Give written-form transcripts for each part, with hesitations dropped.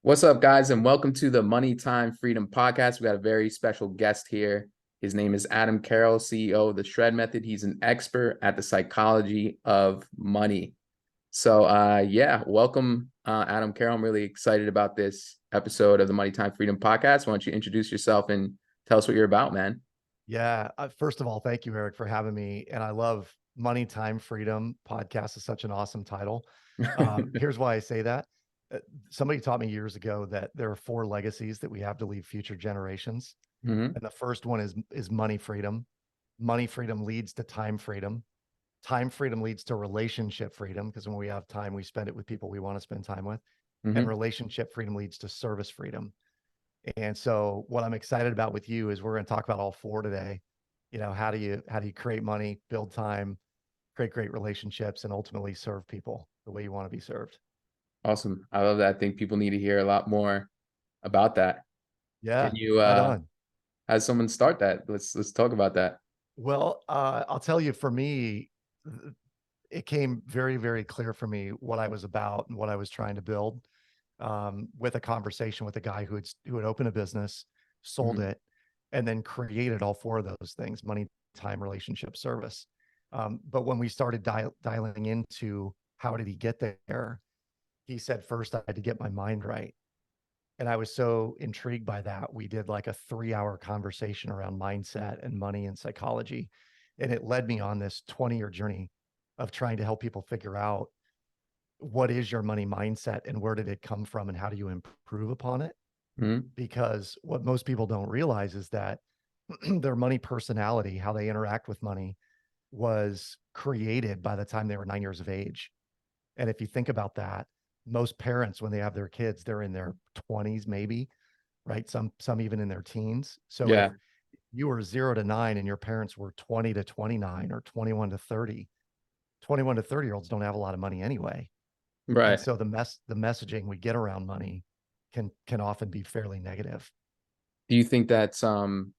What's up, guys, and welcome to the Money Time Freedom Podcast. We got a very special guest here. His name is Adam Carroll, CEO of the Shred Method. He's an expert at the psychology of money. So, welcome, Adam Carroll. I'm really excited about this episode of the Money Time Freedom Podcast. Why don't you introduce yourself and tell us what you're about, man? Yeah. First of all, thank you, Eric, for having me. And I love Money Time Freedom Podcast is such an awesome title. Here's why I say that. Somebody taught me years ago that there are four legacies that we have to leave future generations. Mhm. And the first one is money freedom. Money freedom leads to time freedom. Time freedom leads to relationship freedom, because when we have time, we spend it with people we want to spend time with. And Mhm. relationship freedom leads to service freedom. And so what I'm excited about with you is we're going to talk about all four today. You know, how do you create money, build time, create great relationships, and ultimately serve people the way you want to be served. Awesome. I love that. I think people need to hear a lot more about that. Can Yeah, you right on. have someone start that? Let's talk about that. Well, I'll tell you, for me, it came very, very clear for me what I was about and what I was trying to build, with a conversation with a guy who had opened a business, sold Mhm. it, and then created all four of those things: money, time, relationship, service. But when we started dialing into how did he get there, he said, first, I had to get my mind right. And I was so intrigued by that. We did like a 3-hour conversation around mindset and money and psychology. And it led me on this 20-year journey of trying to help people figure out what is your money mindset and where did it come from and how do you improve upon it? Mhm. Because what most people don't realize is that their money personality, how they interact with money, was created by the time they were 9 years of age. And if you think about that, most parents, when they have their kids, they're in their 20s, maybe, right? Some even in their teens. So if Yeah. you were 0 to 9 and your parents were 20 to 29 or 21 to 30, 21 to 30-year-olds don't have a lot of money anyway. And Right. so the messaging we get around money can often be fairly negative. Do you think that's a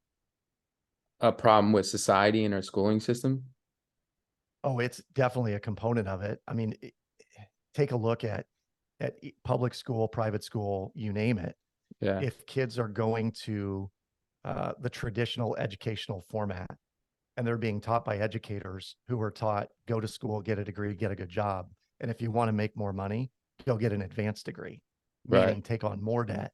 problem with society and our schooling system? Oh, it's definitely a component of it. I mean, take a look at public school, private school, you name it. Yeah. If kids are going to the traditional educational format and they're being taught by educators who are taught, go to school, get a degree, get a good job, and if you want to make more money, go get an advanced degree, Right. meaning take on more debt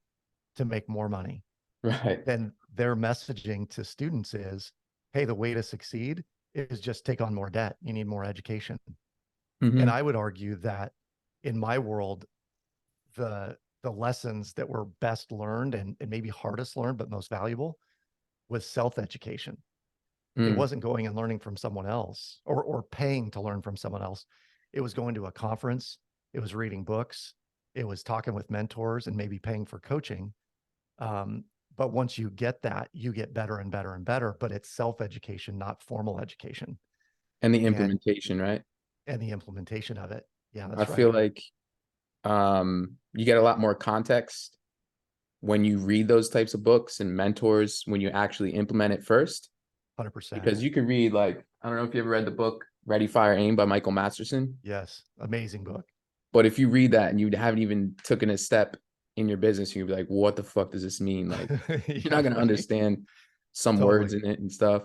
to make more money, Right. then their messaging to students is, hey, the way to succeed is just take on more debt. You need more education. And Hmm. I would argue that in my world, the lessons that were best learned and maybe hardest learned, but most valuable, was self-education. It Mm. wasn't going and learning from someone else or paying to learn from someone else. It was going to a conference. It was reading books. It was talking with mentors and maybe paying for coaching. Um, but once you get that, you get better and better and better. But it's self-education, not formal education, And the and implementation, right? and the implementation of it. Yeah, I that's feel right. like you get a lot more context when you read those types of books and mentors when you actually implement it first. 100%. Because you can read, like, I don't know if you ever read the book Ready, Fire, Aim by Michael Masterson, Yes, amazing book. but if you read that and you haven't even taken a step in your business, you'll be like, what the fuck does this mean? Like, you're Yeah, not going to right. understand some words Totally, in it and stuff.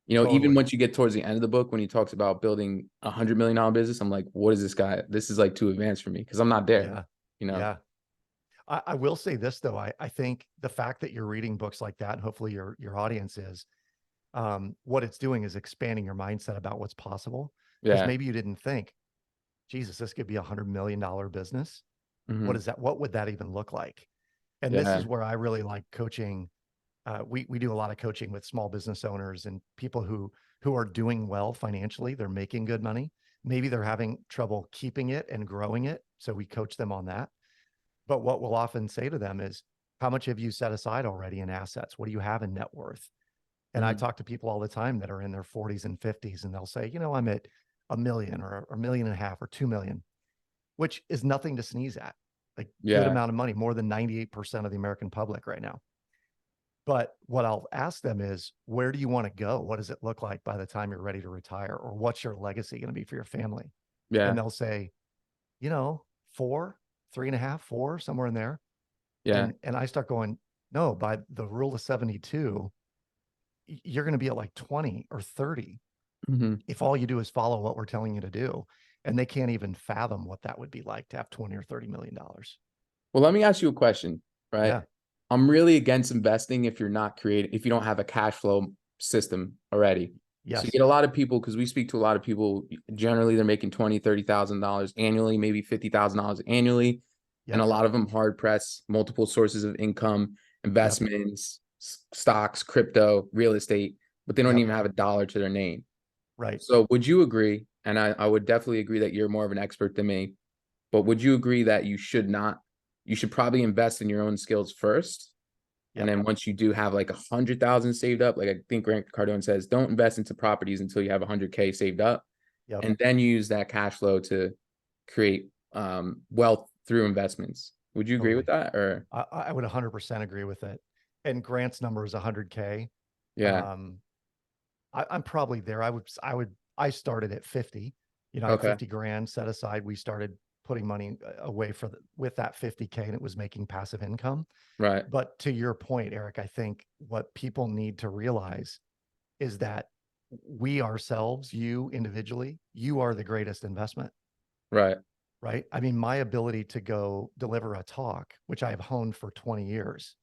Even totally. once you get towards the end of the book, when he talks about building $100 million business, I'm like, what is this guy? This is like too advanced for me because I'm not there, Yeah, you know? yeah. I will say this though. I think the fact that you're reading books like that, and hopefully your audience is, what it's doing is expanding your mindset about what's possible. Because Yeah. maybe you didn't think, Jesus, this could be $100 million business. What Hmm. is that? What would that even look like? And this Yeah. is where I really like coaching. We do a lot of coaching with small business owners and people who are doing well financially. They're making good money. Maybe they're having trouble keeping it and growing it. So we coach them on that. But what we'll often say to them is, how much have you set aside already in assets? What do you have in net worth? And I Hmm. talk to people all the time that are in their 40s and 50s, and they'll say, I'm at a million or a million and a half or 2 million, which is nothing to sneeze at. Like, good Yeah. amount of money, more than 98% of the American public right now. But what I'll ask them is, where do you want to go? What does it look like by the time you're ready to retire? Or what's your legacy going to be for your family? And Yeah. they'll say, 4, 3.5, 4, somewhere in there. Yeah. And I start going, no, by the rule of 72, you're going to be at like 20 or 30 Hmm. if all you do is follow what we're telling you to do. And they can't even fathom what that would be like to have 20 or $30 million. Well, let me ask you a question, right? Yeah. I'm really against investing if you're not creating, if you don't have a cash flow system already. So you Yes. get a lot of people, because we speak to a lot of people, generally they're making $20,000, $30,000 annually, maybe $50,000 annually. And a Yep. lot of them hard press multiple sources of income, Yep. investments, stocks, crypto, real estate, but they don't Yep. even have a dollar to their name. Right. So would you agree? And I would definitely agree that you're more of an expert than me, but would you agree that you should not, you should probably invest in your own skills first? And Yep. then once you do have like 100,000 saved up, like I think Grant Cardone says, don't invest into properties until you have 100K saved up. Yep. And then you use that cash flow to create wealth through investments. Would you agree with Totally. that? Or I would 100% agree with it. And Grant's number is 100K. yeah. Um, I'm probably there. I started at 50. I had Okay. 50 grand set aside. We started putting money away with that 50K, and it was making passive income. Right. But to your point, Eric, I think what people need to realize is that we ourselves, you individually, you are the greatest investment, Right. right? I mean, my ability to go deliver a talk, which I have honed for 20 years,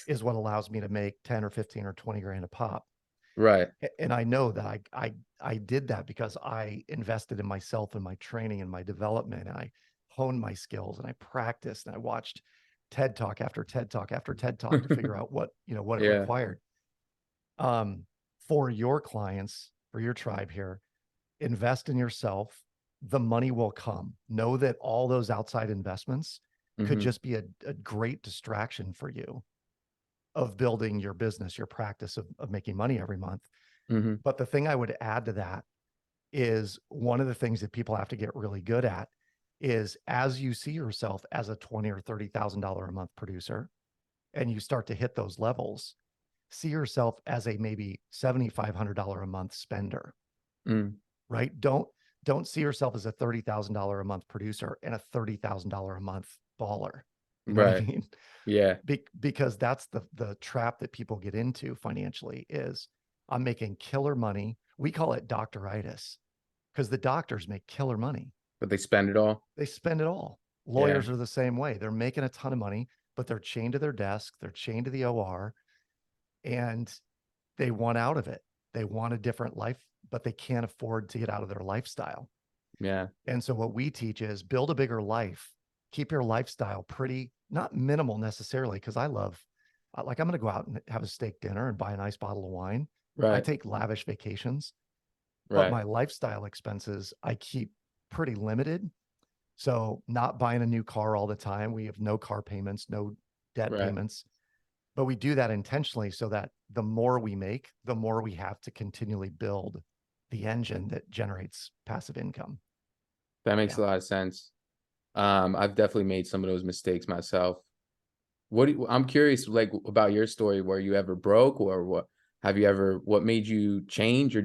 is what allows me to make 10 or 15 or 20 grand a pop. Right. And I know that I did that because I invested in myself and my training and my development. And I honed my skills and I practiced and I watched TED Talk after TED Talk after TED Talk to figure out what it Yeah. required. Um, for your clients, for your tribe here, invest in yourself. The money will come. Know that all those outside investments could Hmm. just be a great distraction for you of building your business, your practice of making money every month. Hmm. But the thing I would add to that is one of the things that people have to get really good at is as you see yourself as a 20 or $30,000 a month producer and you start to hit those levels, see yourself as a maybe $7,500 a month spender, Mm. right? Don't see yourself as a $30,000 a month producer and a $30,000 a month baller. You know what I Right. mean? Yeah. Because that's the trap that people get into financially is I'm making killer money. We call it doctoritis because the doctors make killer money. But they spend it all. They spend it all. Yeah. Lawyers are the same way. They're making a ton of money, but they're chained to their desk, they're chained to the OR, and they want out of it. They want a different life, but they can't afford to get out of their lifestyle. Yeah. And so what we teach is build a bigger life, keep your lifestyle pretty, not minimal necessarily, because I love, like, I'm going to go out and have a steak dinner and buy a nice bottle of wine. I Right. take lavish vacations, but Right. my lifestyle expenses I keep pretty limited. So not buying a new car all the time. We have no car payments, no debt Right. payments, but we do that intentionally so that the more we make, the more we have to continually build the engine that generates passive income. That makes Yeah. a lot of sense. I've definitely made some of those mistakes myself. I'm curious, like about your story. Were you ever broke, or what made you change, or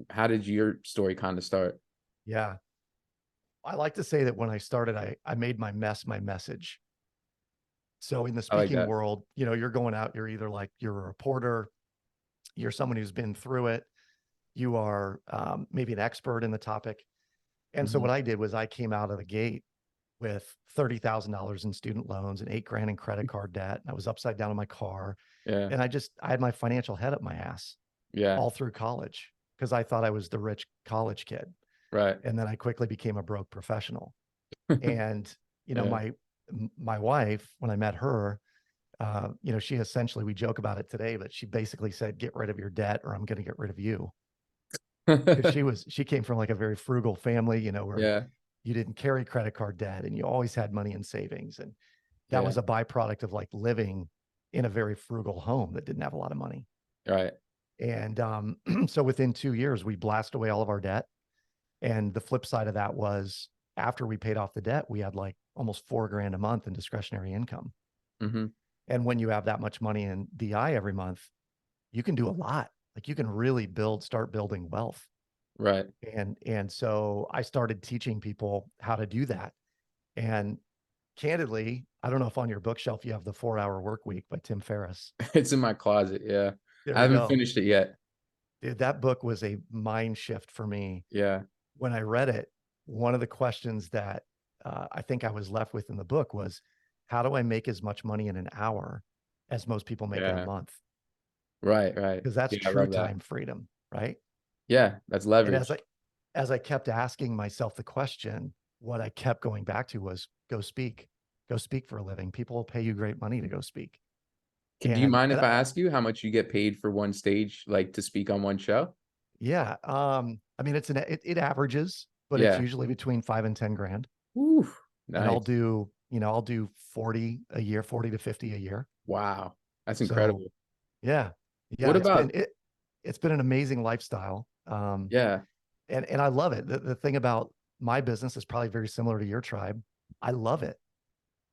how did your story kind of start? Yeah. I like to say that when I started, I made my mess my message. So in the I like speaking that. world, you're going out, you're either like you're a reporter, you're someone who's been through it, you are maybe an expert in the topic. And so Hmm. what I did was I came out of the gate with $30,000 in student loans and 8 grand in credit card debt. And I was upside down in my car. Yeah. And I had my financial head up my ass Yeah. all through college because I thought I was the rich college kid. Right. And then I quickly became a broke professional. And, Yeah. my wife, when I met her, she essentially, we joke about it today, but she basically said, get rid of your debt or I'm going to get rid of you. Because she came from like a very frugal family, where Yeah. you didn't carry credit card debt and you always had money in savings. And that Yeah. was a byproduct of like living in a very frugal home that didn't have a lot of money. Right. And so within 2 years, we blasted away all of our debt. And the flip side of that was after we paid off the debt, we had like almost 4 grand a month in discretionary income. Hmm. And when you have that much money in DI every month, you can do a lot. Like you can really start building wealth. Right. And so I started teaching people how to do that. And candidly, I don't know if on your bookshelf you have The 4 Hour Work Week by Tim Ferriss. It's in my closet. Yeah. There I you haven't go. finished it yet. Dude, that book was a mind shift for me. Yeah. When I read it, one of the questions that I think I was left with in the book was, how do I make as much money in an hour as most people make in a Yeah. month? Right. Right. Because that's Yeah. I true love that. time freedom, right? Yeah. That's And leverage. as I kept asking myself the question, what I kept going back to was go speak for a living. People will pay you great money to go speak. Do you mind And if I ask you how much you get paid for one stage, like to speak on one show? yeah, I mean, it averages, but it's Yeah. usually between 5 and 10 grand. Ooh, And nice. I'll do 40 a year, 40 to 50 a year. Wow. That's So incredible. yeah, yeah, What about, it's been an amazing lifestyle. yeah. And I love it. The thing about my business is probably very similar to your tribe. I love it.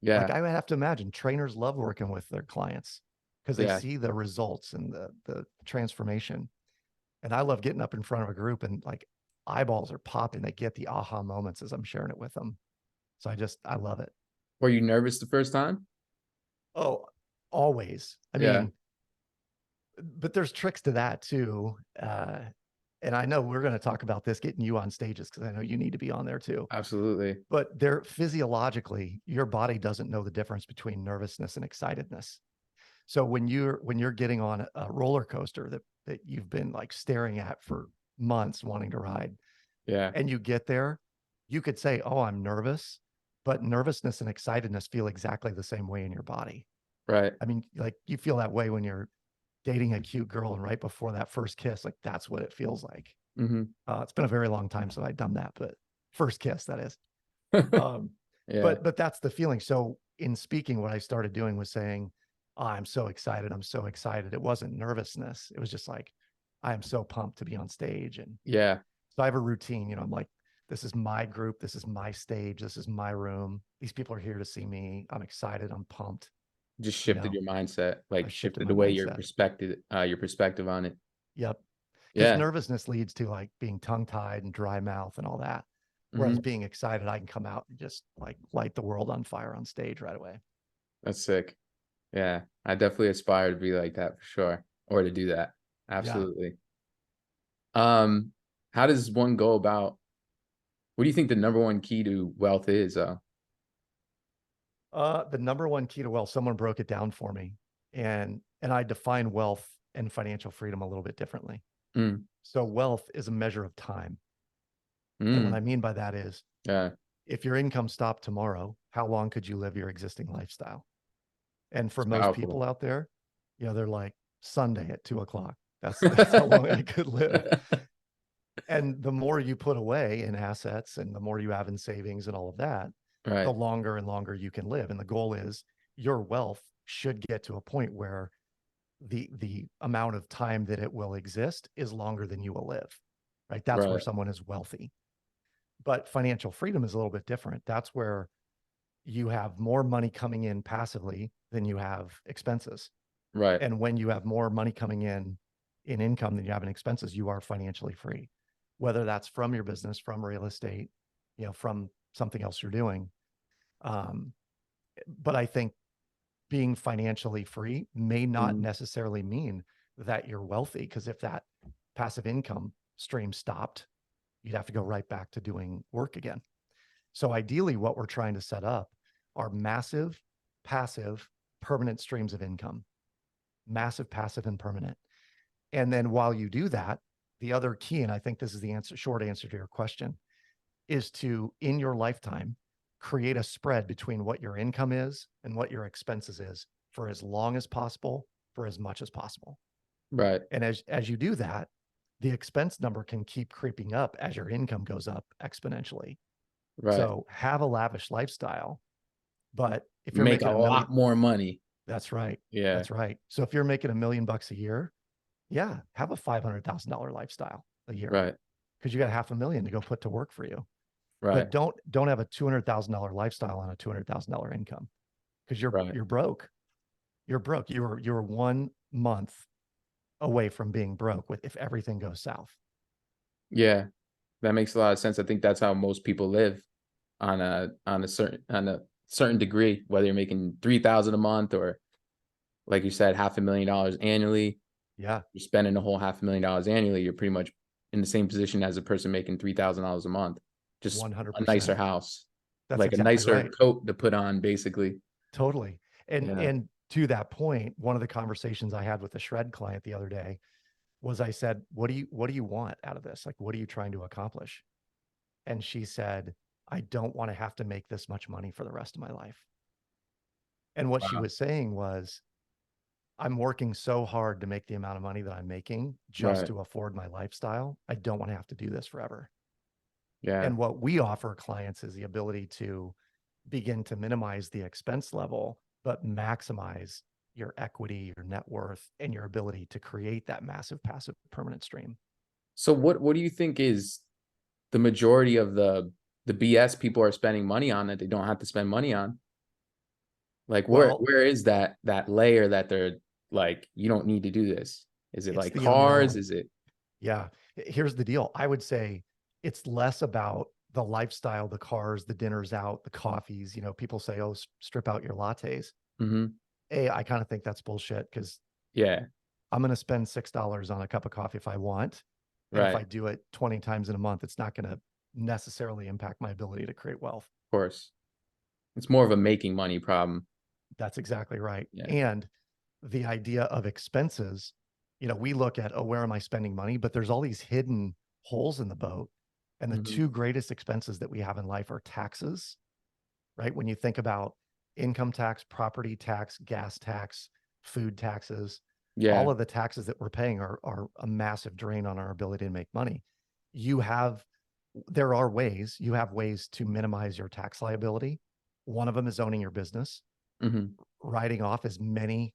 Like, Yeah. I would have to imagine trainers love working with their clients because they Yeah. see the results and the transformation. And I love getting up in front of a group and like eyeballs are popping. They get the aha moments as I'm sharing it with them. So I love it. Were you nervous the first time? Oh, always. I Yeah. mean, but there's tricks to that too. And I know we're going to talk about this, getting you on stages, because I know you need to be on there too. Absolutely. But there, physiologically, your body doesn't know the difference between nervousness and excitedness. So when you're getting on a roller coaster that you've been like staring at for months wanting to ride, Yeah. and you get there, you could say, "Oh, I'm nervous," but nervousness and excitedness feel exactly the same way in your body. Right. I mean, like you feel that way when you're dating a cute girl and right before that first kiss, like that's what it feels like. Mm-hmm. It's been a very long time since I've done that, but first kiss, that is. Um, Yeah. but that's the feeling. So in speaking, what I started doing was saying, oh, I'm so excited. I'm so excited. It wasn't nervousness. It was just like, I am so pumped to be on stage. And Yeah. so I have a routine, I'm like, this is my group. This is my stage. This is my room. These people are here to see me. I'm excited. I'm pumped. Just You shifted know, your mindset, I like shifted shifted my the way mindset. your perspective on it. Yep. Because Yeah. nervousness leads to like being tongue tied and dry mouth and all that. Whereas Mm-hmm. being excited, I can come out and just like light the world on fire on stage right away. That's sick. Yeah. I definitely aspire to be like that for sure. Or to do that. Yeah. Absolutely. Um, how does one go about, what do you think the number one key to wealth is? The number one key to wealth, someone broke it down for me, and I define wealth and financial freedom a little bit differently. Mm, So wealth is a measure of time. And what mm, I mean by that is, yeah. if your income stopped tomorrow, how long could you live your existing lifestyle? And for It's most powerful. people out there, they're like Sunday at 2 o'clock. That's how long I could live. And the more you put away in assets and the more you have in savings and all of that, the Right. longer and longer you can live. And the goal is your wealth should get to a point where the amount of time that it will exist is longer than you will live. Right? That's where Right. someone is wealthy. But financial freedom is a little bit different. That's where you have more money coming in passively than you have expenses. Right. And when you have more money coming in income than you have in expenses, you are financially free, whether that's from your business, from real estate, from something else you're doing. Um, but I think being financially free may not Mm, necessarily mean that you're wealthy, because if that passive income stream stopped, you'd have to go right back to doing work again. So ideally, what we're trying to set up are massive, passive, permanent streams of income, massive, passive, and permanent. And then while you do that, the other key, and I think this is the short answer to your question, is to, in your lifetime, create a spread between what your income is and what your expenses is for as long as possible, for as much as possible. right. And as you do that, the expense number can keep creeping up as your income goes up exponentially. Right. So have a lavish lifestyle, but if you're Make a making a million, lot more money. that's right. Yeah. That's right. So if you're making $1 million a year, yeah, have a $500,000 lifestyle a year, Right. because you got $500,000 to go put to work for you. Right. But don't have a $200,000 lifestyle on a $200,000 income, because you're Right. you're broke. You're broke. You're 1 month away from being broke with if everything goes south. Yeah. That makes a lot of sense. I think that's how most people live on a certain degree, whether you're making 3,000 a month or, like you said, $500,000 annually. Yeah, You're spending a whole $500,000 annually. You're pretty much in the same position as a person making $3,000 a month. Just a 100%. nicer house, That's like a exactly nicer right. coat to put on, basically. Totally. Yeah. And to that point, one of the conversations I had with a shred client the other day was, I said, what do you want out of this? Like, what are you trying to accomplish? And she said, I don't want to have to make this much money for the rest of my life. And what she Wow. was saying was, I'm working so hard to make the amount of money that I'm making just Right. to afford my lifestyle. I don't want to have to do this forever. Yeah. And what we offer clients is the ability to begin to minimize the expense level, but maximize your equity, your net worth, and your ability to create that massive passive permanent stream. So what do you think is the majority of the BS people are spending money on that they don't have to spend money on? Like Well, where is that layer that they're like, you don't need to do this? Is it it's like the cars? unknown. Is it Yeah. Here's the deal. I would say it's less about the lifestyle, the cars, the dinners out, the coffees. You know, people say, oh, strip out your lattes. Mhm. I kind of think that's bullshit, because Yeah, I'm going to spend $6 on a cup of coffee if I want. And if right. I do it 20 times in a month, it's not going to necessarily impact my ability to create wealth. Of course. It's more of a making money problem. That's exactly right. Yeah. And the idea of expenses, you know, we look at, oh, where am I spending money? But there's all these hidden holes in the boat. And the Mhm. two greatest expenses that we have in life are taxes, right? When you think about income tax, property tax, gas tax, food taxes, all Yeah. of the taxes that we're paying are a massive drain on our ability to make money. You have, there are ways, you have ways to minimize your tax liability. One of them is owning your business, Mhm. writing off as many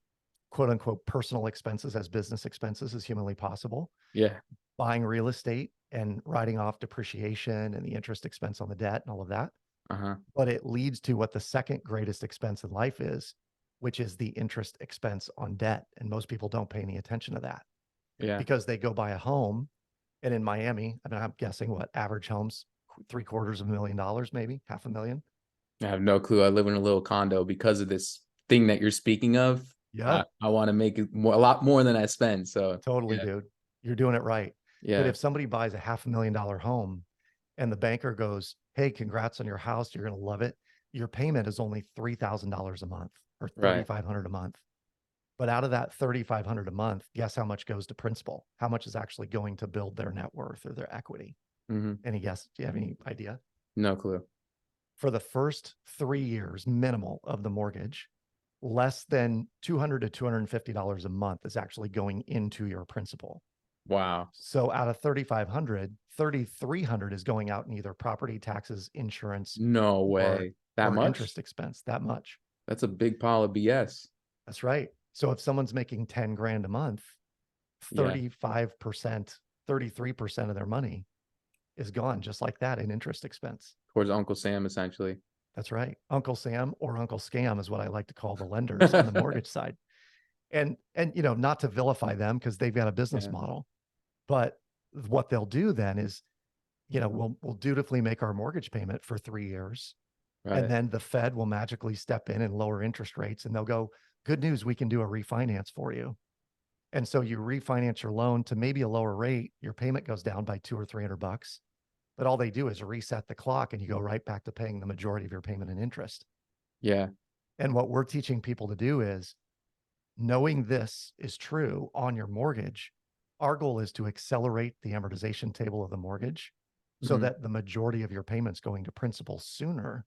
quote unquote personal expenses as business expenses as humanly possible, Yeah. buying real estate and writing off depreciation and the interest expense on the debt and all of that. Uh-huh. But it leads to what the second greatest expense in life is, which is the interest expense on debt. And most people don't pay any attention to that, Yeah. because they go buy a home. And in Miami, I mean, I'm guessing what average homes, $750,000, maybe $500,000. I have no clue. I live in a little condo because of this thing that you're speaking of. Yeah, I want to make it more, a lot more than I spend. So totally, yeah. dude. You're doing it right. But Yeah. if somebody buys a $500,000 home and the banker goes, hey, congrats on your house, you're going to love it, your payment is only $3,000 a month or Right. $3,500 a month. But out of that $3,500 a month, guess how much goes to principal? How much is actually going to build their net worth or their equity? Mhm. Any guess? Do you have any idea? No clue. For the first 3 years, minimal of the mortgage, less than $200 to $250 a month is actually going into your principal. Wow. So out of 3,500, 3,300 is going out in either property taxes, insurance, No or way. That much? interest expense. That much. That's a big pile of BS. That's right. So if someone's making 10 grand a month, Yeah. 35%, 33% of their money is gone just like that in interest expense. Towards Uncle Sam, essentially. That's right. Uncle Sam or Uncle Scam is what I like to call the lenders on the mortgage side. And you know, not to vilify them because they've got a business Yeah. model, but what they'll do then is, you know, we'll dutifully make our mortgage payment for 3 years. And Right. then the Fed will magically step in and lower interest rates. And they'll go, good news, we can do a refinance for you. And so you refinance your loan to maybe a lower rate. Your payment goes down by 200 or $300, but all they do is reset the clock and you go right back to paying the majority of your payment in interest. Yeah. And what we're teaching people to do is, knowing this is true on your mortgage, our goal is to accelerate the amortization table of the mortgage so Mhm. that the majority of your payments going to principal sooner,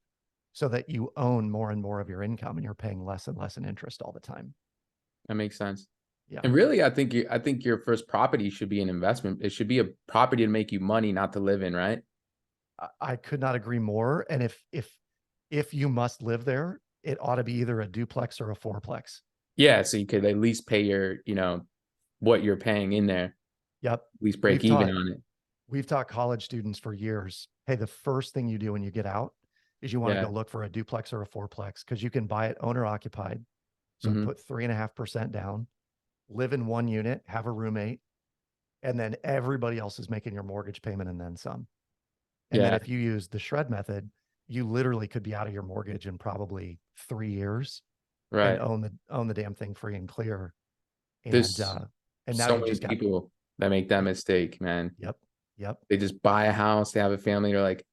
so that you own more and more of your income and you're paying less and less in interest all the time. That makes sense. Yeah. And really, I think your first property should be an investment. It should be a property to make you money, not to live in, right? I could not agree more. And if you must live there, it ought to be either a duplex or a fourplex. Yeah, so you could at least pay your, what you're paying in there, Yep. at least break We've even taught on it. we've taught college students for years, hey, the first thing you do when you get out is you want to Yeah. go look for a duplex or a fourplex, because you can buy it owner occupied. So Mhm. put 3.5% down, live in one unit, have a roommate, and then everybody else is making your mortgage payment and then some. And then Yeah. if you use the shred method, you literally could be out of your mortgage in probably 3 years and Right. own the damn thing free and clear. There's And now so you many just got, people that make that yep, mistake, man. yep, yep, They just buy a house, they have a family, they're like,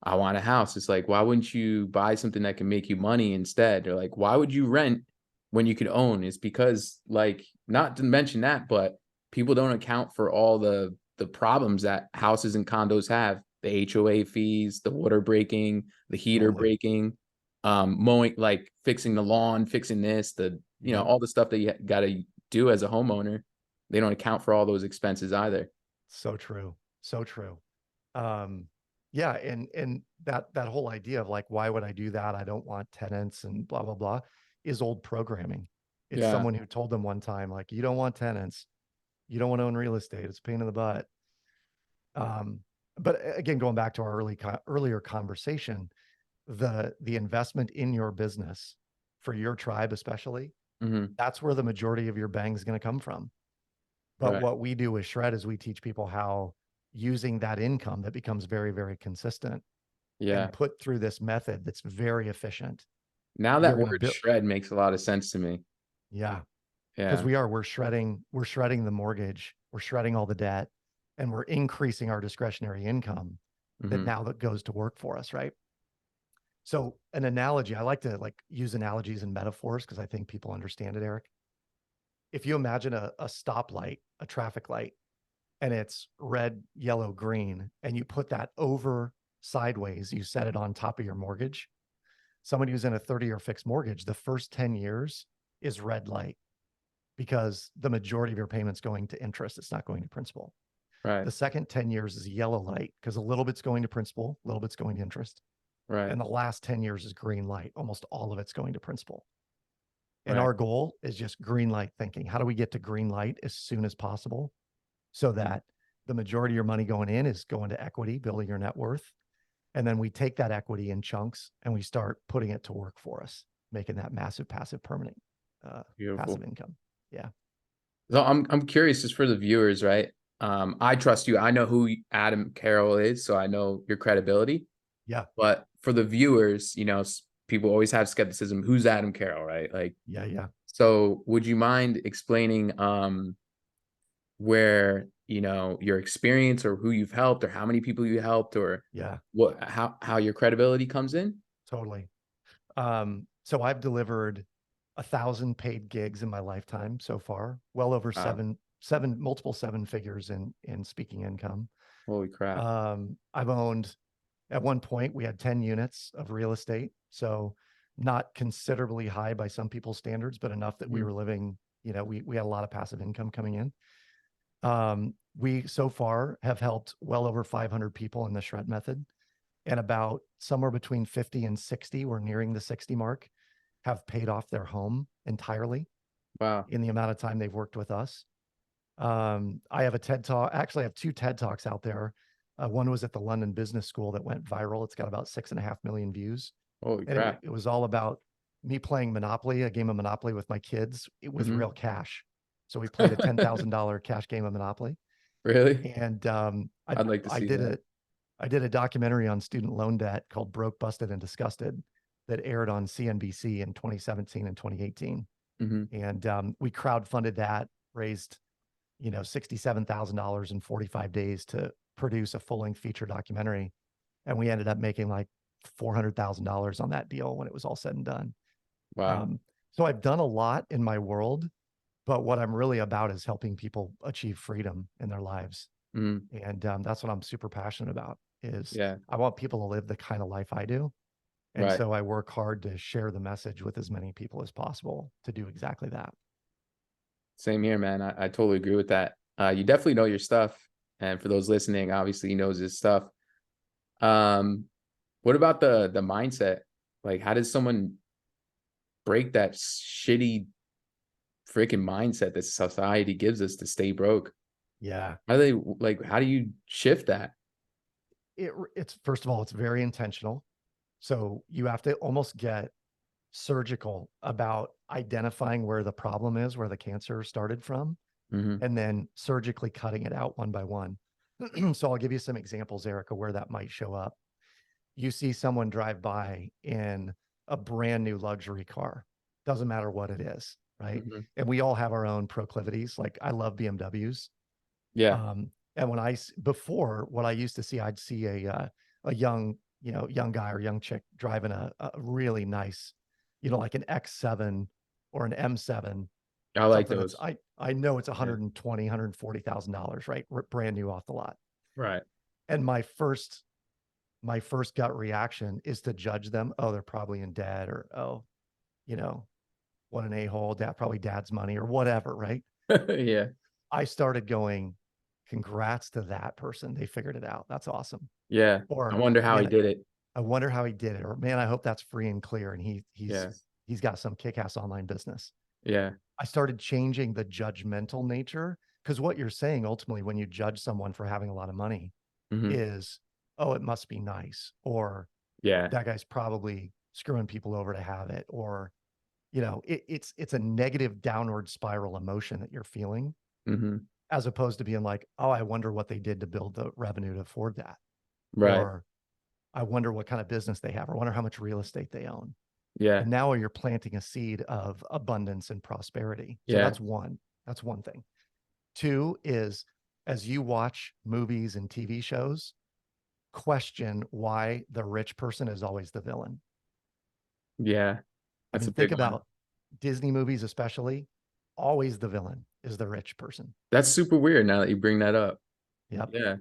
I want a house. It's like, why wouldn't you buy something that can make you money instead? They're like, why would you rent when you could own? It's because, like, not to mention that, but people don't account for all the problems that houses and condos have. The HOA fees, the water breaking, the heater totally. breaking, mowing, like fixing the lawn, fixing this, Yep. all the stuff that you got to do as a homeowner. They don't account for all those expenses either. So true. So true. Um, yeah. And that whole idea of like, why would I do that? I don't want tenants and blah, blah, blah is old programming. It's Yeah. someone who told them one time, like, you don't want tenants. You don't want to own real estate. It's a pain in the butt. Um, but again, going back to our earlier conversation, the investment in your business for your tribe, especially, Hmm. that's where the majority of your bang is going to come from. But Right. what we do with Shred is we teach people how using that income that becomes very, very consistent Yeah. and put through this method that's very efficient. Now You're that going to word build, shred makes a lot of sense to me. yeah, because Yeah. we're shredding the mortgage, we're shredding all the debt, and we're increasing our discretionary income that Hmm. now that goes to work for us, right? So an analogy, I like to like use analogies and metaphors because I think people understand it, Eric. If you imagine a stoplight, a traffic light, and it's red, yellow, green, and you put that over sideways, you set it on top of your mortgage. Somebody who's in a 30-year fixed mortgage, the first 10 years is red light because the majority of your payment's going to interest. It's not going to principal. Right. The second 10 years is yellow light because a little bit's going to principal, a little bit's going to interest. Right. And the last 10 years is green light. Almost all of it's going to principal. And Right. our goal is just green light thinking. How do we get to green light as soon as possible so that the majority of your money going in is going to equity, building your net worth? And then we take that equity in chunks and we start putting it to work for us, making that massive passive permanent passive Beautiful. income. Yeah. So I'm curious just for the viewers, right? I trust you. I know who Adam Carroll is, so I know your credibility. Yeah. But for the viewers, people always have skepticism. Who's Adam Carroll, right? Like, Yeah. Yeah. so would you mind explaining where, your experience or who you've helped or how many people you helped or Yeah. how your credibility comes in? Totally. So I've delivered 1,000 paid gigs in my lifetime so far, well over Wow. multiple seven figures in speaking income. Holy crap. I've owned at one point we had 10 units of real estate. So not considerably high by some people's standards, but enough that we Mhm. were living, we had a lot of passive income coming in. We so far have helped well over 500 people in the shred method, and about somewhere between 50 and 60, we're nearing the 60 mark, have paid off their home entirely Wow. in the amount of time they've worked with us. I have a TED talk. Actually, I have two TED talks out there. One was at the London Business School that went viral. It's got about 6.5 million views, Holy and crap. it was all about me playing Monopoly, a game of Monopoly with my kids with Hmm. real cash. So we played a $10,000 cash game of Monopoly, Really? and I'd like to I see did that. it. I did a documentary on student loan debt called Broke, Busted, and Disgusted that aired on CNBC in 2017 and 2018. Hmm. And we crowdfunded that, raised, $67,000 in 45 days to produce a full-length feature documentary. And we ended up making like $400,000 on that deal when it was all said and done. Wow. Um, so I've done a lot in my world, but what I'm really about is helping people achieve freedom in their lives. Hmm. And that's what I'm super passionate about is Yeah. I want people to live the kind of life I do. And Right. so I work hard to share the message with as many people as possible to do exactly that. Same here, man. I totally agree with that. You definitely know your stuff. And for those listening, obviously he knows his stuff. Um, what about the mindset? Like, how does someone break that shitty freaking mindset that society gives us to stay broke? Yeah. How do they like, how do you shift that? It's first of all, it's very intentional. So you have to almost get surgical about identifying where the problem is, where the cancer started from, Hmm. and then surgically cutting it out one by one. So I'll give you some examples, Erica, where that might show up. you see someone drive by in a brand new luxury car, doesn't matter what it is, right? Hmm. And we all have our own proclivities. Like I love BMWs. Yeah. And before, what I used to see, I'd see a young, young guy or young chick driving a really nice, like an X7 or an M7, I like something that's those. I know it's Yeah. 120, $140,000, right? Brand new off the lot. Right. And my first gut reaction is to judge them. Oh, they're probably in debt, or oh, you know, what an a-hole, probably dad's money or whatever, right? Yeah. I started going, congrats to that person. They figured it out. That's awesome. Yeah. I Or wonder how he man, did it. I wonder how he did it. Or man, I hope that's free and clear. And Yeah. he's got some kick-ass online business. Yeah. I started changing the judgmental nature, because what you're saying ultimately when you judge someone for having a lot of money Hmm. is, oh, it must be nice, or Yeah. that guy's probably screwing people over to have it, or it's a negative downward spiral emotion that you're feeling, Hmm. as opposed to being like, oh, I wonder what they did to build the revenue to afford that, Right. or I wonder what kind of business they have, or wonder how much real estate they own. Yeah. And now you're planting a seed of abundance and prosperity. So Yeah. that's one thing. Two is, as you watch movies and TV shows, question why the rich person is always the villain. Yeah. I That's mean, a think big one. about Disney movies, especially, always the villain is the rich person. That's super weird now that you bring that up. Yep. Yeah.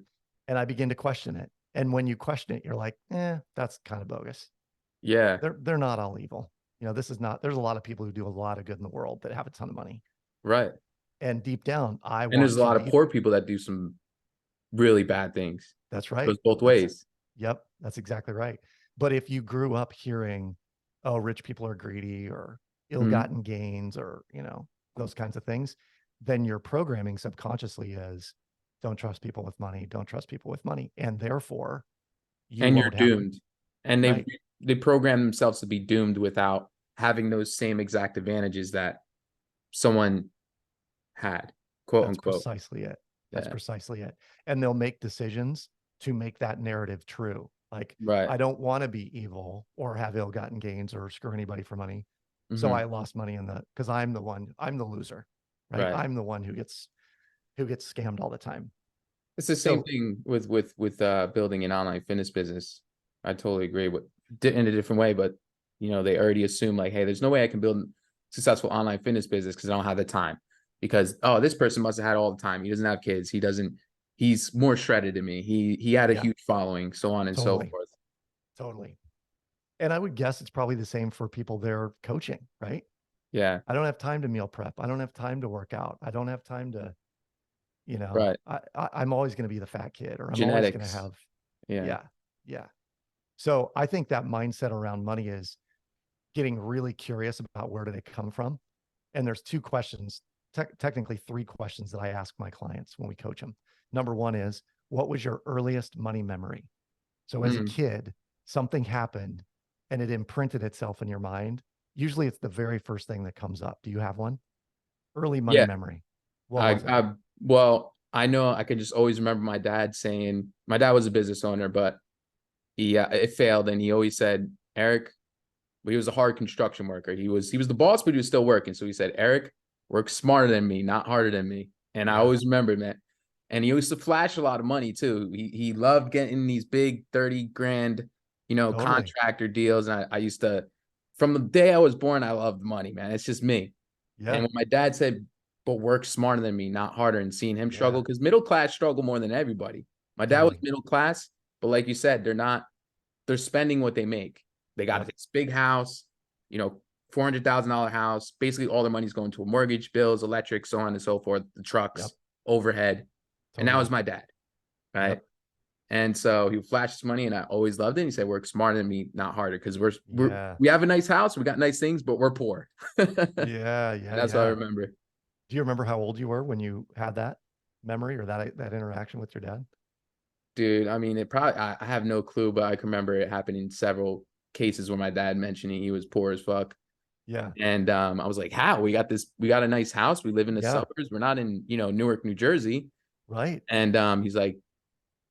And I begin to question it. And when you question it, you're like, that's kind of bogus. Yeah. They're not all evil. This is not, there's a lot of people who do a lot of good in the world that have a ton of money. Right. And deep down, I And there's want a to lot of be, poor people that do some really bad things. that's It right. goes both ways. Yep, that's exactly right. But if you grew up hearing, oh, rich people are greedy, or Mhm. ill-gotten gains, or, those kinds of things, then your programming subconsciously is, don't trust people with money, don't trust people with money. And therefore you And you're won't have, doomed. And right. they program themselves to be doomed without having those same exact advantages that someone had, quote That's unquote. precisely it. That's Yeah. precisely it. And they'll make decisions to make that narrative true. Like, Right. I don't want to be evil or have ill-gotten gains or screw anybody for money. So Hmm. I lost money because I'm the loser, right? Right. I'm the one who gets scammed all the time. It's the same So thing with building an online fitness business. I totally agree with in a different way, but they already assume like, hey, there's no way I can build a successful online fitness business because I don't have the time. Because oh, this person must have had all the time. He doesn't have kids. He's more shredded than me. He had a yeah, huge following, so on and so totally, forth. totally. And I would guess it's probably the same for people they're coaching, right? Yeah. I don't have time to meal prep. I don't have time to work out. I don't have time to, Right. I'm always going to be the fat kid, or I'm always going to Genetics. have, Yeah. yeah, yeah. So I think that mindset around money is getting really curious about where do they come from. And there's two questions, technically three questions that I ask my clients when we coach them. Number one is, what was your earliest money memory? So as a Mm. kid, something happened and it imprinted itself in your mind. Usually it's the very first thing that comes up. Do you have one? Early money Yeah. memory. What I was it? I well, I know I can just always remember my dad saying my dad was a business owner, but it failed, and he always said, Eric, but he was a hard construction worker. He was the boss, but he was still working. So he said, Eric, work smarter than me, not harder than me. And I Yeah, always remembered that. And he used to flash a lot of money too. He loved getting these big 30 grand, totally. contractor deals. And I used to, from the day I was born, I loved money, man. It's just me. And Yeah, when my dad said, but work smarter than me, not harder, and seeing him struggle, yeah, because middle class struggle more than everybody. My dad was totally. middle class, but like you said, they're spending what they make. They got Yep, this big house, you know, $400,000 house. Basically, all their money's going to a mortgage, bills, electric, so on and so forth, the trucks, yep, overhead. And that was totally. my dad, right? Yep, And so he flashed his money, and I always loved it. And he said, "Work smarter than me, not harder," because yeah, we have a nice house, we got nice things, but we're poor. And yeah, yeah, that's what I yeah. remember. Do you remember how old you were when you had that memory or that interaction with your dad? Dude, I mean, I have no clue, but I can remember it happening in several cases where my dad mentioning he was poor as fuck. Yeah, And I was like, how? We got a nice house. We live in the yeah, suburbs. We're not in, Newark, New Jersey. right. And he's like,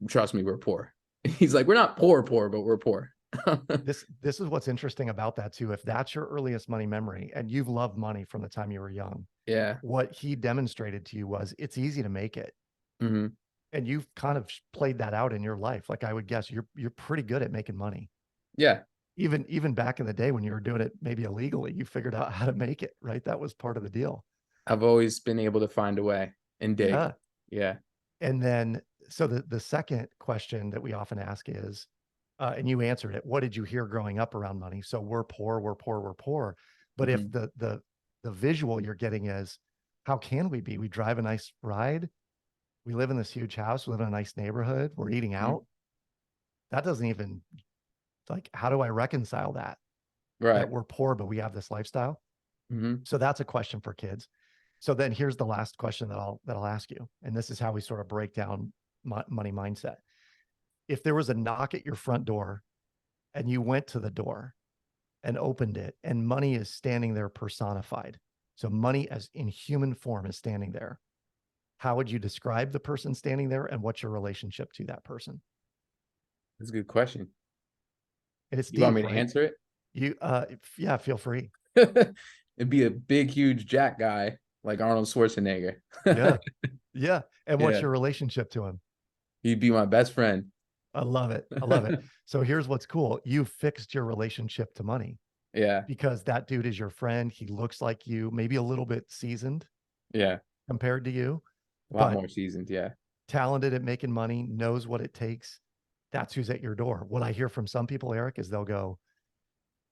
trust me, we're poor. He's like, we're not poor, but we're poor. This is what's interesting about that too. If that's your earliest money memory and you've loved money from the time you were young, Yeah. what he demonstrated to you was it's easy to make it. Hmm. And you've kind of played that out in your life. Like I would guess you're pretty good at making money. Yeah. Even back in the day when you were doing it maybe illegally, you figured out how to make it, right? That was part of the deal. I've always been able to find a way and dig. Yeah. Yeah. And then so the second question that we often ask is, and you answered it, what did you hear growing up around money? So we're poor, we're poor, we're poor. But if Hmm. the visual you're getting is, how can we be? We drive a nice ride, we live in this huge house, we live in a nice neighborhood, we're eating Hmm. out. That doesn't even, like, how do I reconcile that Right. we're poor but we have this lifestyle? Hmm. So that's a question for kids. So then here's the last question that I'll ask you, and this is how we sort of break down money mindset. If there was a knock at your front door and you went to the door and opened it and money is standing there personified, so money as in human form is standing there, how would you describe the person standing there and what's your relationship to that person? That's a good question. And it's You want deep, me to right? answer it? You yeah, feel free. It'd be a big, huge Jack guy like Arnold Schwarzenegger. Yeah. Yeah. And what's Yeah. your relationship to him? He'd be my best friend. I love it. I love it. So here's what's cool. You fixed your relationship to money Yeah. because that dude is your friend. He looks like you, maybe a little bit seasoned Yeah. compared to you, A lot but more seasoned. Yeah. talented at making money, knows what it takes. That's who's at your door. What I hear from some people, Eric, is they'll go,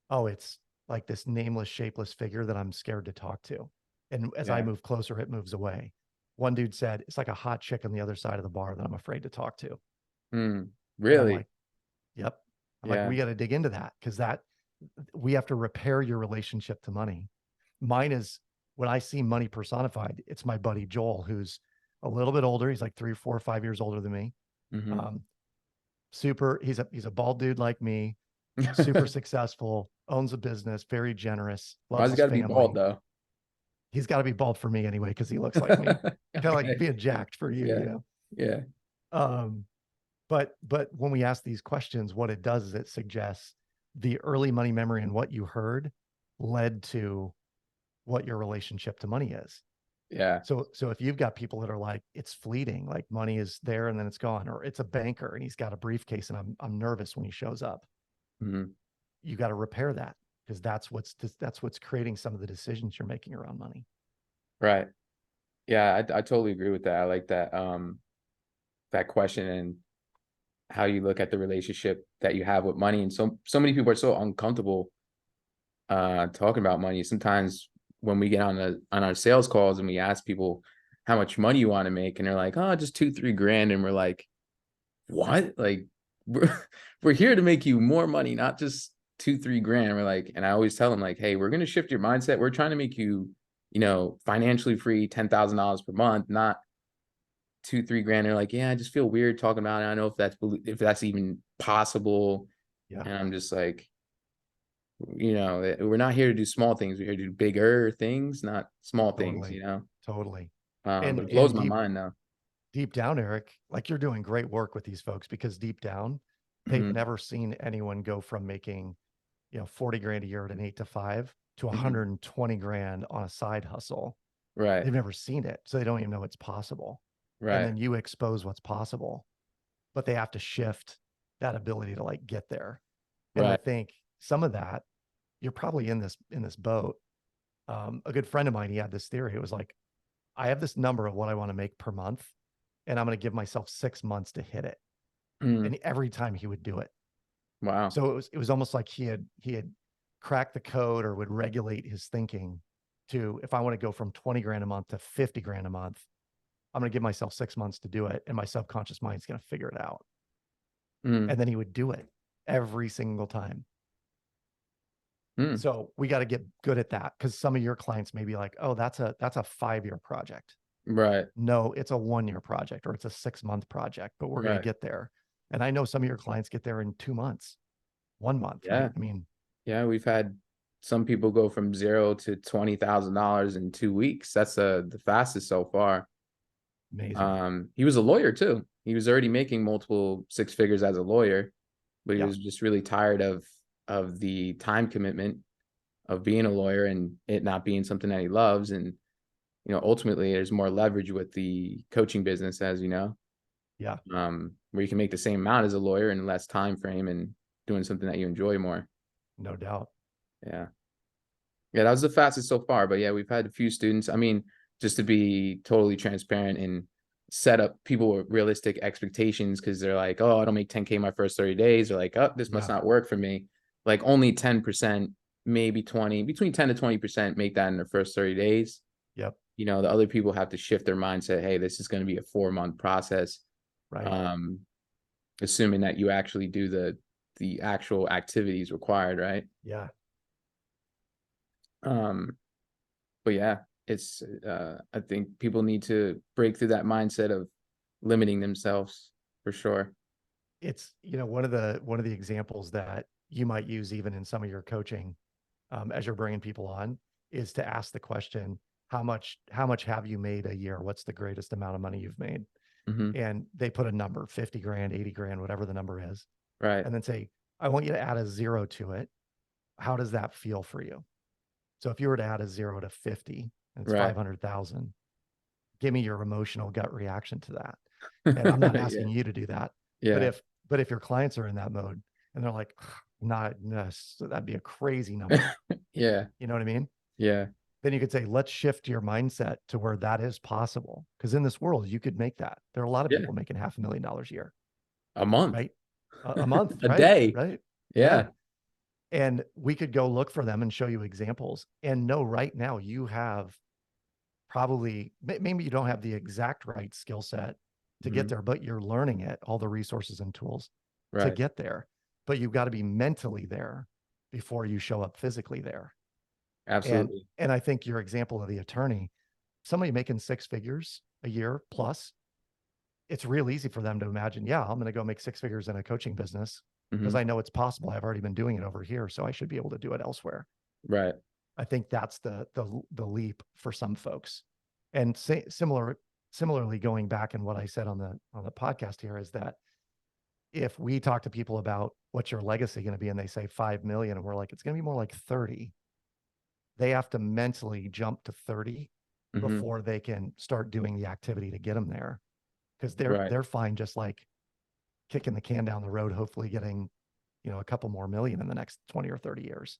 oh, it's like this nameless, shapeless figure that I'm scared to talk to. And as I Yeah. move closer, it moves away. One dude said, it's like a hot chick on the other side of the bar that I'm afraid to talk to. Mm, And I'm really? like, yep. I'm like, Yeah. we got to dig into that because that we have to repair your relationship to money. Mine is when I see money personified, it's my buddy Joel, who's a little bit older. He's like 3 or 4 or 5 years older than me. Hmm. Um, super. He's a bald dude like me, super successful, owns a business, very generous, loves Why's it his got to be bald family. though? He's got to be bald for me anyway because he looks like me. Kind of like Okay. being jacked for you, Yeah. you know. Yeah. Um, but when we ask these questions, what it does is it suggests the early money memory and what you heard led to what your relationship to money is. Yeah. So if you've got people that are like, it's fleeting, like money is there and then it's gone, or it's a banker and he's got a briefcase and I'm nervous when he shows up, Hmm. you got to repair that because that's what's creating some of the decisions you're making around money. Right. Yeah. I totally agree with that. I like that. That question and how you look at the relationship that you have with money. And so many people are so uncomfortable talking about money. Sometimes when we get on our sales calls and we ask people how much money you want to make, and they're like, oh, just 2-3 grand. And we're like, what? Like we're we're here to make you more money, not just 2-3 grand. We're like, and I always tell them, like, hey, we're gonna shift your mindset. We're trying to make you, financially free, $10,000 per month, not 2-3 grand. They're like, yeah, I just feel weird talking about it. I don't know if that's even possible. Yeah, And I'm just like, we're not here to do small things. We're here to do bigger things, not small things, totally, totally. But And it blows and my deep mind though. deep down, Eric, like you're doing great work with these folks because deep down, they've Hmm. never seen anyone go from making, 40 grand a year at an 8 to 5 to Hmm. 120 grand on a side hustle. Right. They've never seen it. So they don't even know it's possible. And Right. then you expose what's possible, but they have to shift that ability to like get there. And I Right. think some of that, you're probably in this boat. A good friend of mine, he had this theory. It was like, I have this number of what I want to make per month, and I'm going to give myself 6 months to hit it. Mm. And every time he would do it. Wow. So it was almost like he had cracked the code or would regulate his thinking to, if I want to go from 20 grand a month to 50 grand a month, I'm going to give myself 6 months to do it. And my subconscious mind's going to figure it out. Mm. And then he would do it every single time. Mm. So we got to get good at that because some of your clients may be like, oh, that's a 5-year project. Right. No, it's a 1-year project or it's a 6-month project, but we're going to Right. get there. And I know some of your clients get there in 2 months, 1 month, right? Yeah. I mean, Yeah. We've had some people go from 0 to $20,000 in 2 weeks. That's the fastest so far. Amazing. He was a lawyer too. He was already making multiple six figures as a lawyer, but he Yeah. was just really tired of the time commitment of being a lawyer and it not being something that he loves. And ultimately, there's more leverage with the coaching business, as you know, Yeah. where you can make the same amount as a lawyer in less time frame and doing something that you enjoy more. No doubt. Yeah. Yeah, that was the fastest so far. But yeah, we've had a few students. I mean, just to be totally transparent and set up people with realistic expectations because they're like, oh, I don't make 10K my first 30 days. They're like, oh, this must Yeah. not work for me. Like only 10%, maybe 20, between 10 to 20% make that in their first 30 days. Yep. The other people have to shift their mindset. Hey, this is going to be a 4-month process. Right. Um, assuming that you actually do the actual activities required, right? Yeah. But yeah, it's I think people need to break through that mindset of limiting themselves for sure. It's, one of the examples that you might use even in some of your coaching, as you're bringing people on, is to ask the question, how much have you made a year? What's the greatest amount of money you've made? Hmm. And they put a number, 50 grand, 80 grand, whatever the number is, Right. and then say, I want you to add a zero to it. How does that feel for you? So if you were to add a zero to 50 and it's Right. 500,000, give me your emotional gut reaction to that. And I'm not Yeah. asking you to do that. But Yeah. if your clients are in that mode and they're like, not, no, so that'd be a crazy number. Yeah. You know what I mean? Yeah. Then you could say, let's shift your mindset to where that is possible. Because in this world, you could make that. There are a lot of Yeah. people making $500,000 a year, A month. right? A month, A right? day. Right. Yeah. Yeah. And we could go look for them and show you examples and know right now you have probably, maybe you don't have the exact right skill set to get Hmm. there, but you're learning it, all the resources and tools to Right. get there. But you've got to be mentally there before you show up physically there. And Absolutely. and I think your example of the attorney, somebody making six figures a year plus, it's real easy for them to imagine, yeah, I'm going to go make six figures in a coaching business because Hmm. I know it's possible. I've already been doing it over here, so I should be able to do it elsewhere. Right. I think that's the leap for some folks. And similarly, going back and what I said on the podcast here is that if we talk to people about what's your legacy going to be, and they say 5 million, and we're like, it's going to be more like 30, they have to mentally jump to 30 Hmm. before they can start doing the activity to get them there. Because they're Right. they're fine just like kicking the can down the road, hopefully getting, a couple more million in the next 20 or 30 years.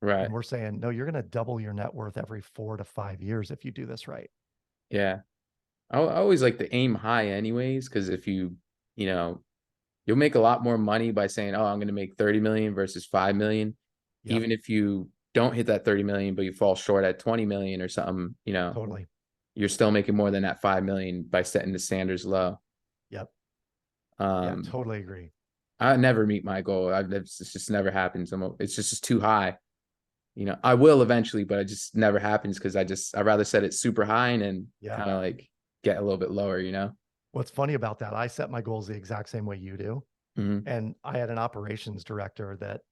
Right. And we're saying, no, you're going to double your net worth every 4 to 5 years if you do this right. Yeah. I always like to aim high anyways, because if you know, you'll make a lot more money by saying, oh, I'm going to make 30 million versus 5 million. Yep. Even if you don't hit that 30 million, but you fall short at 20 million or something, Totally. you're still making more than that 5 million by setting the standards low. Yep. Yeah. Um, Totally agree. I never meet my goal. It's just never happens. It's just too high. I will eventually, but it just never happens because I'd rather set it super high and then Yeah. kind of like get a little bit lower. What's funny about that, I set my goals the exact same way you do. Hmm. And I had an operations director that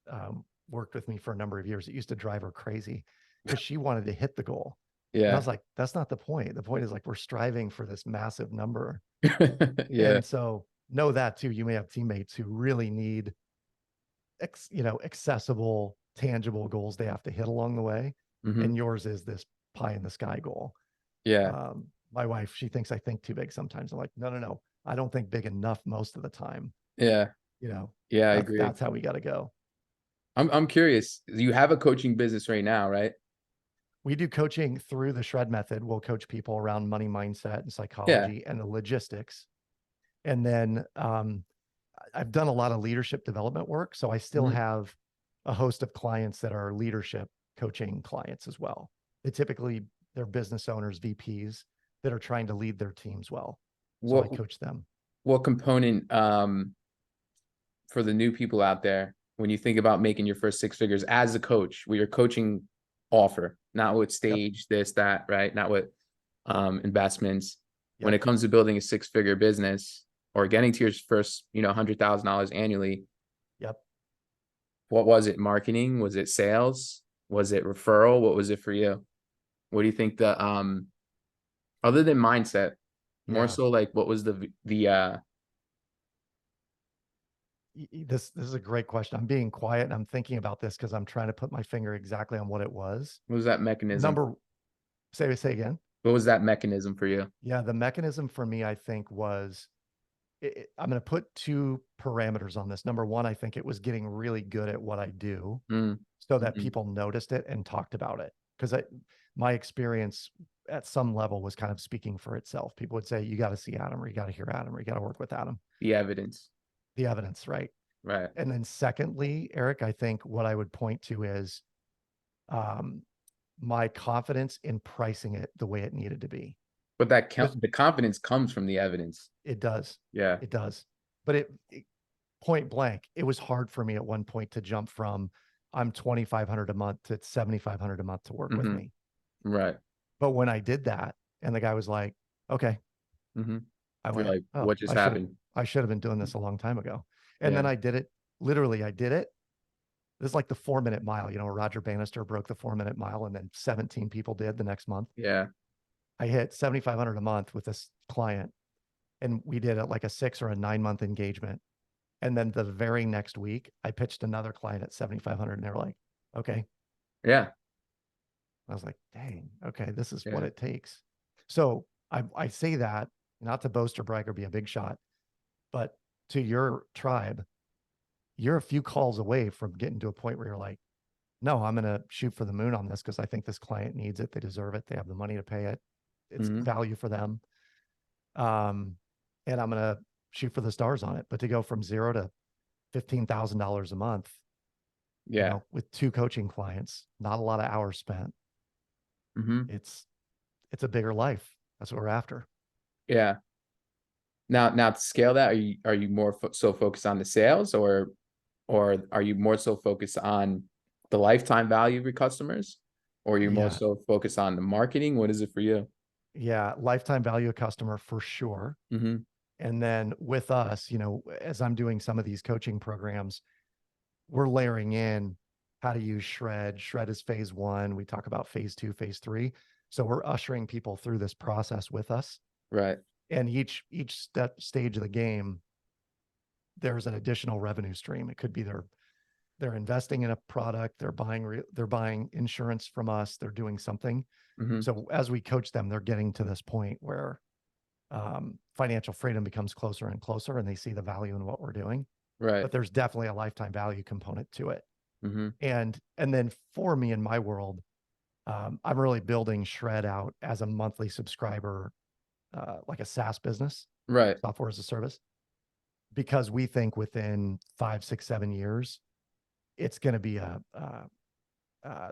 worked with me for a number of years. It used to drive her crazy because she wanted to hit the goal. And I Yeah. was like, that's not the point. The point is like, we're striving for this massive number. Yeah. And so know that too. You may have teammates who really need, accessible, tangible goals they have to hit along the way. Hmm. And yours is this pie in the sky goal. Yeah. My wife, she thinks I think too big sometimes. I'm like, no, no, no. I don't think big enough most of the time. Yeah. You know, Yeah, I that's agree. that's how we got to go. I'm curious. You have a coaching business right now, right? We do coaching through the shred method. We'll coach people around money mindset and Yeah. psychology and the logistics. And then I've done a lot of leadership development work. So I still Mhm. have a host of clients that are leadership coaching clients as well. They're business owners, VPs that are trying to lead their teams well. So I What coach them. what component for the new people out there when you think about making your first six figures as a coach, with your coaching offer, not with Yep. stage, this, that, right? Not with investments. When Yep. it comes to building a six-figure business or getting to your first, $100,000 annually, Yep. what was it? Marketing? Was it sales? Was it referral? What was it for you? What do you think other than mindset? More Yeah. so like what was the This is a great question. I'm being quiet and I'm thinking about this because I'm trying to put my finger exactly on what it was. what was that mechanism? Number, say again. What was that mechanism for you? Yeah, the mechanism for me, I think, was I'm going to put two parameters on this. Number one, I think it was getting really good at what I do Mm, so that mhm. people noticed it and talked about it. Because my experience at some level was kind of speaking for itself. People would say, you got to see Adam, or you got to hear Adam, or you got to work with Adam. The evidence. The evidence, right? Right. And then secondly, Eric, I think what I would point to is um, my confidence in pricing it the way it needed to be. But that Because the confidence comes from the evidence. it does. Yeah. It does. But point blank, it was hard for me at one point to jump from I'm 2,500 a month to 7,500 a month to work with Hmm. me. Right. But when I did that, and the guy was like, okay, Hmm. I You're went, like, oh, what just happened? I should have been doing this a long time ago. And Yeah. then I did it. Literally, I did it. This is like the 4 minute mile. You know, Roger Bannister broke the 4 minute mile, and then 17 people did the next month. Yeah. I hit 7,500 a month with this client, and we did it like a 6 or a 9 month engagement. And then the very next week, I pitched another client at 7,500, and they were like, okay. Yeah. I was like, dang, okay, this is what Yeah. it takes. So I say that not to boast or brag or be a big shot, but to your tribe, you're a few calls away from getting to a point where you're like, no, I'm going to shoot for the moon on this because I think this client needs it. They deserve it. They have the money to pay it. It's Hmm. value for them. And I'm going to shoot for the stars on it. But to go from zero to $15,000 a month, you Yeah. know, with 2 coaching clients, not a lot of hours spent, Hmm. it's a bigger life. That's what we're after. Yeah. Now to scale that, are you more so focused on the sales, or are you more so focused on the lifetime value of your customers, or you're more Yeah. so focused on the marketing? What is it for you? Yeah. Lifetime value of customer for sure. Hmm. And then with us, you know, as I'm doing some of these coaching programs, we're layering in how to use Shred. Shred is phase one. We talk about phase two, phase three. So we're ushering people through this process with us. Right. And each stage of the game, there's an additional revenue stream. It could be they're investing in a product, they're buying insurance from us, they're doing something. Hmm. So as we coach them, they're getting to this point where financial freedom becomes closer and closer, and they see the value in what we're doing. Right. But there's definitely a lifetime value component to it. Hmm. And then for me in my world, I'm really building Shred out as a monthly subscriber, like a SaaS business, Right. software as a service, because we think within 5, 6, 7 years, it's going to be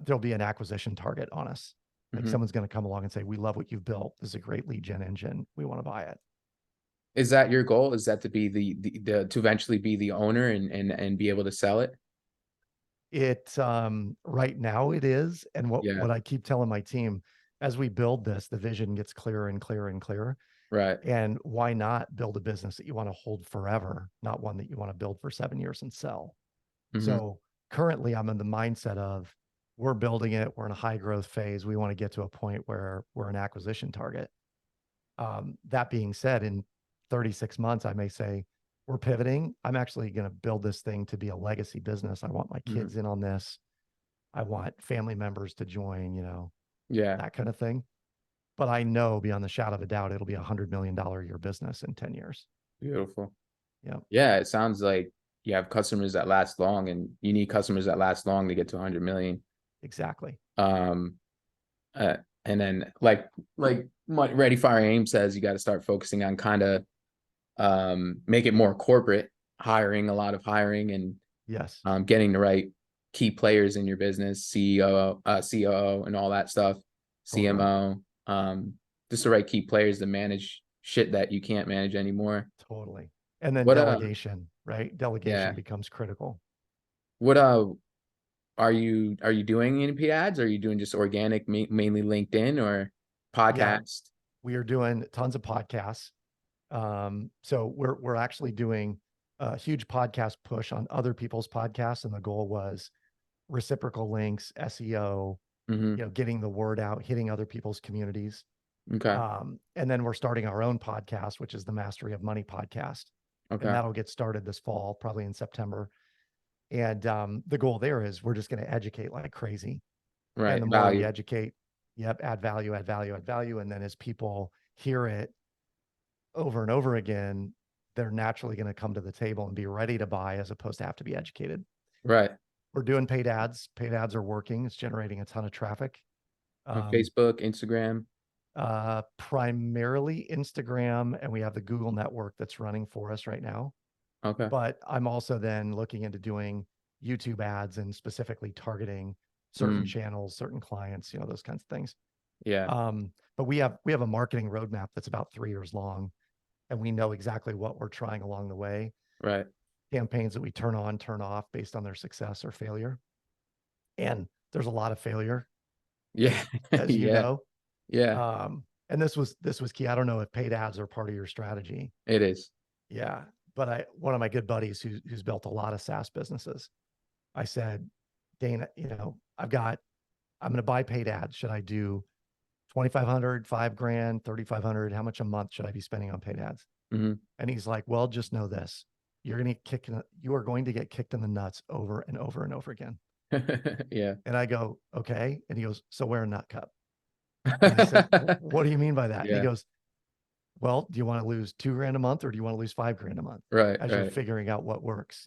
there'll be an acquisition target on us. Like Hmm. someone's going to come along and say, we love what you've built. This is a great lead gen engine. We want to buy it. Is that your goal? Is that to be the to eventually be the owner and be able to sell it? It right now it is. And Yeah. what I keep telling my team, as we build this, the vision gets clearer and clearer and clearer. Right. And why not build a business that you want to hold forever, not one that you want to build for 7 years and sell? Hmm. So currently I'm in the mindset of we're building it. We're in a high growth phase. We want to get to a point where we're an acquisition target. That being said, in 36 months, I may say, we're pivoting. I'm actually going to build this thing to be a legacy business. I want my Hmm. kids in on this. I want family members to join, you know, Yeah. that kind of thing. But I know beyond the shadow of a doubt, it'll be $100 million a year business in 10 years. Beautiful. Yeah, Yeah. It sounds like you have customers that last long, and you need customers that last long to get to 100 million. exactly. Um, and then like Ready Fire Aim says, you got to start focusing on kind of make it more corporate, hiring a lot of hiring, and Yes, getting the right key players in your business, CEO, COO, and all that stuff, totally. CMO, just the right key players to manage shit that you can't manage anymore. Totally. And then What delegation, right? Delegation yeah, becomes critical. what are you doing any paid ads? Are you doing just organic, mainly LinkedIn or Yeah, podcast? we are doing tons of podcasts. So we're actually doing a huge podcast push on other people's podcasts, and the goal was reciprocal links, SEO, Hmm. you know, getting the word out, hitting other people's communities. Okay. And then we're starting our own podcast, which is the Mastery of Money podcast. And Okay. that'll get started this fall, probably in September. And the goal there is we're just going to educate like crazy. And Right. the more we Value. educate, yep, add value, add value, add value. And then as people hear it over and over again, they're naturally going to come to the table and be ready to buy as opposed to have to be educated. Right. We're doing paid ads. Paid ads are working. It's generating a ton of traffic. On Facebook, Instagram. Primarily Instagram, and we have the Google network that's running for us right now. Okay. But I'm also then looking into doing YouTube ads and specifically targeting certain channels, certain clients, those kinds of things. Yeah. But we have a marketing roadmap that's about 3 years long, and we know exactly what we're trying along the way. Right. Campaigns that we turn on, turn off based on their success or failure. And there's a lot of failure, Yeah. as you Yeah. know. Yeah. And this was key. I don't know if paid ads are part of your strategy. It is. Yeah. But one of my good buddies who's built a lot of SaaS businesses, I said, Dana, I'm going to buy paid ads. Should I do 2,500, $5,000, 3,500? How much a month should I be spending on paid ads? Mm-hmm. And he's like, well, just know this. You are going to get kicked in the nuts over and over and over again. Yeah. And I go, okay. And he goes, so wear a nut cup. And I said, what do you mean by that? And he Yeah. goes, well, do you want to lose $2,000 a month or do you want to lose $5,000 a month Right. as you're figuring out what works,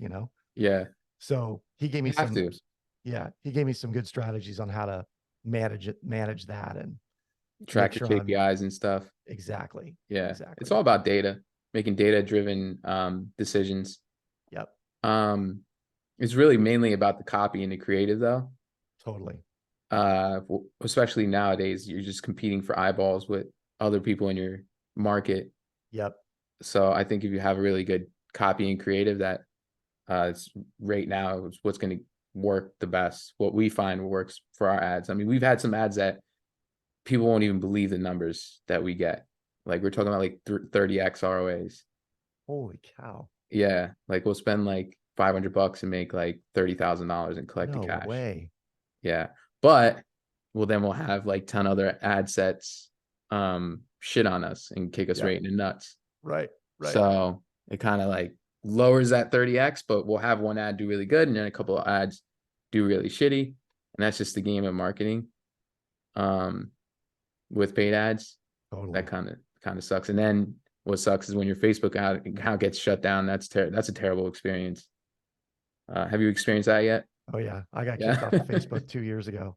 Yeah. So he gave me You have some, to. he gave me some good strategies on how to manage that and Track make the sure I'm KPIs and stuff. exactly. Yeah. Exactly. It's all about data, making data-driven decisions. Yep. It's really mainly about the copy and the creative though. Totally. Especially nowadays, you're just competing for eyeballs with other people in your market. Yep. So I think if you have a really good copy and creative, that it's right now is what's going to work the best. What we find works for our ads. I mean, we've had some ads that people won't even believe the numbers that we get. Like we're talking about like 30x ROAs. Holy cow. Yeah, like we'll spend like $500 and make like $30,000 and collect the No cash. way. Yeah, but then we'll have like 10 other ad sets shit on us and kick us right in the nuts. Right. So it kind of like lowers that 30x, but we'll have one ad do really good and then a couple of ads do really shitty. And that's just the game of marketing. With paid ads, Totally. that kind of sucks. And then what sucks is when your Facebook account gets shut down. That's a terrible experience. Have you experienced that yet? Oh yeah, I got kicked off of Facebook 2 years ago.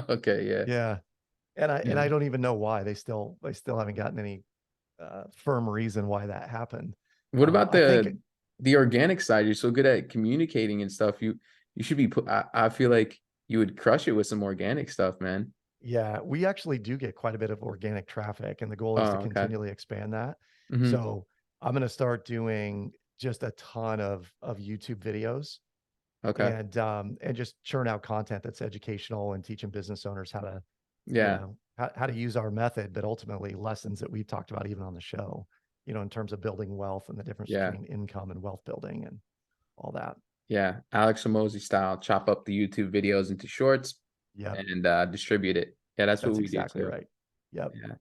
Okay, yeah. Yeah, and I don't even know why. They still haven't gotten any firm reason why that happened. What about I think the organic side? You're so good at communicating and stuff. You should be I feel like you would crush it with some organic stuff, man. yeah, we actually do get quite a bit of organic traffic, and the goal is to Okay. continually expand that. Mm-hmm. So I'm going to start doing just a ton of YouTube videos. Okay. And just churn out content that's educational and teaching business owners how to, Yeah. How to use our method, but ultimately lessons that we've talked about even on the show, in terms of building wealth and the difference between income and wealth building and all that. Yeah. Alex Hormozi style, chop up the YouTube videos into shorts and distribute it. Yeah, that's what we exactly do too. Right. Yep. Yeah.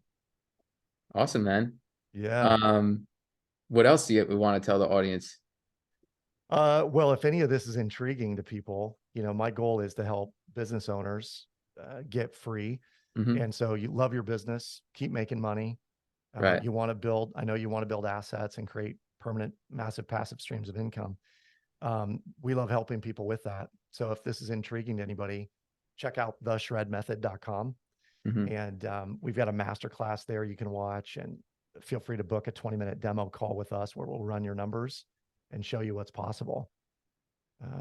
Awesome, man. Yeah. What else do we want to tell the audience? Well, if any of this is intriguing to people, my goal is to help business owners get free. Mm-hmm. And so you love your business, keep making money. Right. I know you want to build assets and create permanent, massive passive streams of income. We love helping people with that. So if this is intriguing to anybody, check out theshredmethod.com. Mm-hmm. And we've got a masterclass there you can watch, and feel free to book a 20-minute demo call with us where we'll run your numbers and show you what's possible.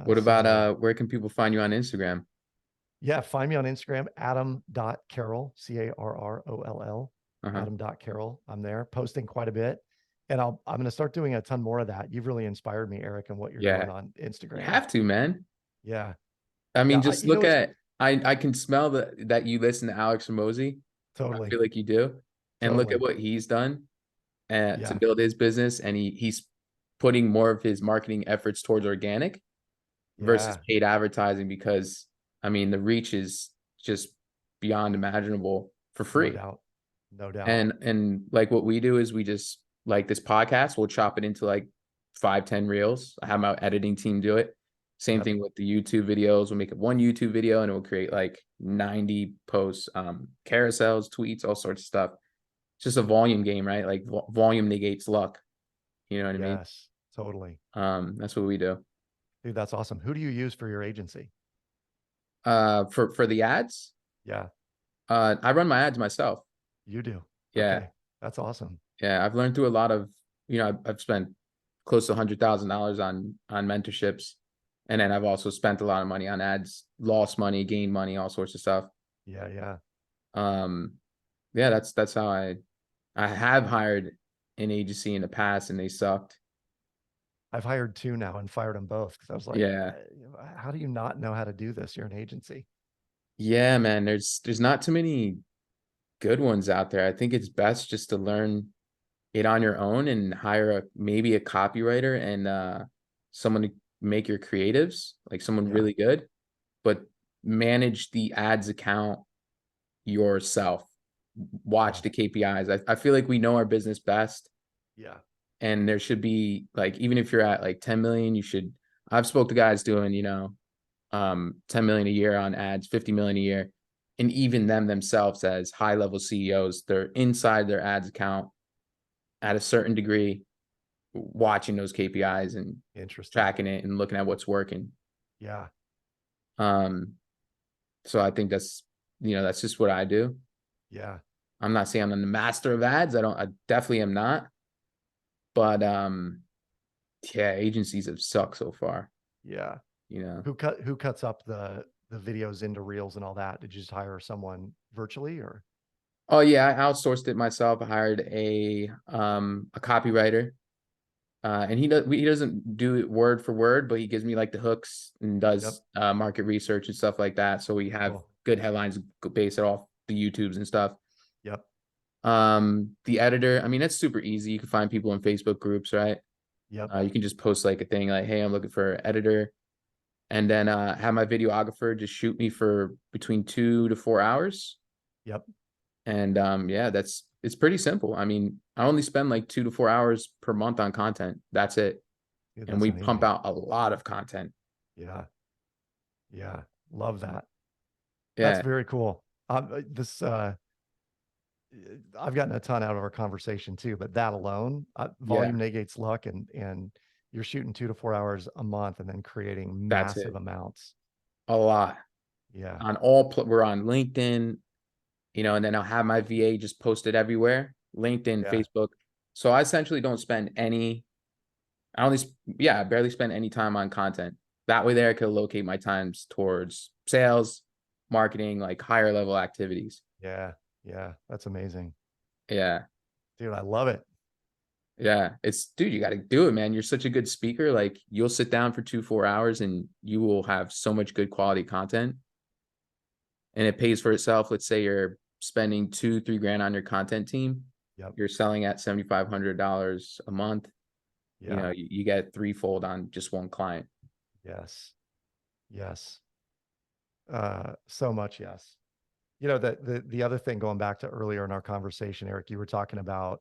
What about where can people find you on Instagram? Yeah, find me on Instagram, adam.carroll, Carroll, adam.carroll. I'm there posting quite a bit. And I'm going to start doing a ton more of that. You've really inspired me, Eric, and what you're doing on Instagram. You have to, man. Yeah. I mean, just look at I can smell that you listen to Alex Hormozi. Totally. I feel like you do. And look at what he's done to build his business. And he's putting more of his marketing efforts towards organic versus paid advertising, because I mean the reach is just beyond imaginable for free. No doubt. No doubt. And like what we do is we just like this podcast, we'll chop it into like 5, 10 reels. I have my editing team do it. Same Yep. thing with the YouTube videos. We'll make it one YouTube video and we'll create like 90 posts, carousels, tweets, all sorts of stuff. It's just a volume game, right? Like volume negates luck. You know what I mean? Yes, totally. That's what we do. Dude, that's awesome. Who do you use for your agency? For the ads, Yeah, I run my ads myself. you do. Yeah. Okay, that's awesome. Yeah, I've learned through a lot of, I've spent close to $100,000 on mentorships, and then I've also spent a lot of money on ads, lost money, gained money, all sorts of stuff. Yeah, yeah. Um, yeah, that's how I have hired an agency in the past, and they sucked. I've hired two now and fired them both because I was like, Yeah, how do you not know how to do this? You're an agency. yeah, man. There's not too many good ones out there. I think it's best just to learn it on your own and hire maybe a copywriter and someone to make your creatives, like someone Yeah. really good, but manage the ads account yourself. Yeah. Watch the KPIs. I feel like we know our business best, Yeah. and there should be like, even if you're at like 10 million, you should. I've spoke to guys doing 10 million a year on ads, 50 million a year, and even them themselves as high level CEOs, they're inside their ads account at a certain degree, watching those KPIs and Interesting. tracking it and looking at what's working. Yeah. Um, so I think that's just what I do. Yeah. I'm not saying I'm the master of ads. I definitely am not. But yeah, agencies have sucked so far, Yeah. you know. Who cuts up the videos into reels and all that? Did you just hire someone virtually or? Oh yeah, I outsourced it myself. I hired a copywriter. And he doesn't do it word for word, but he gives me like the hooks and Yep. does market research and stuff like that. So we have Cool. good headlines based it off the YouTubes and stuff. Yep. The editor, I mean, it's super easy. You can find people in Facebook groups, right? Yep. You can just post like a thing like, hey, I'm looking for an editor. And then have my videographer just shoot me for between 2 to 4 hours. Yep. And yeah, it's pretty simple. I mean, I only spend like 2 to 4 hours per month on content. That's it. Dude, And that's we pump amazing. out a lot of content. Yeah. Yeah. Love that. That's Yeah, very cool. This I've gotten a ton out of our conversation too, but that alone, yeah, volume negates luck, and you're shooting 2 to 4 hours a month and then creating that's massive it. amounts. A lot Yeah. on we're on LinkedIn, and then I'll have my VA just post it everywhere, LinkedIn, Yeah. Facebook. So I essentially don't spend any, I only, yeah, I barely spend any time on content. That way there I could locate my times towards sales, marketing, like higher level activities. Yeah. Yeah. That's amazing. Yeah. Dude, I love it. Yeah. Dude, you got to do it, man. You're such a good speaker. Like you'll sit down for 2, 4 hours and you will have so much good quality content and it pays for itself. Let's say you're spending 2, 3 grand on your content team. Yep. You're selling at $7,500 a month. Yeah. You get threefold on just one client. Yes. Yes. So much yes. The other thing, going back to earlier in our conversation, Eric, you were talking about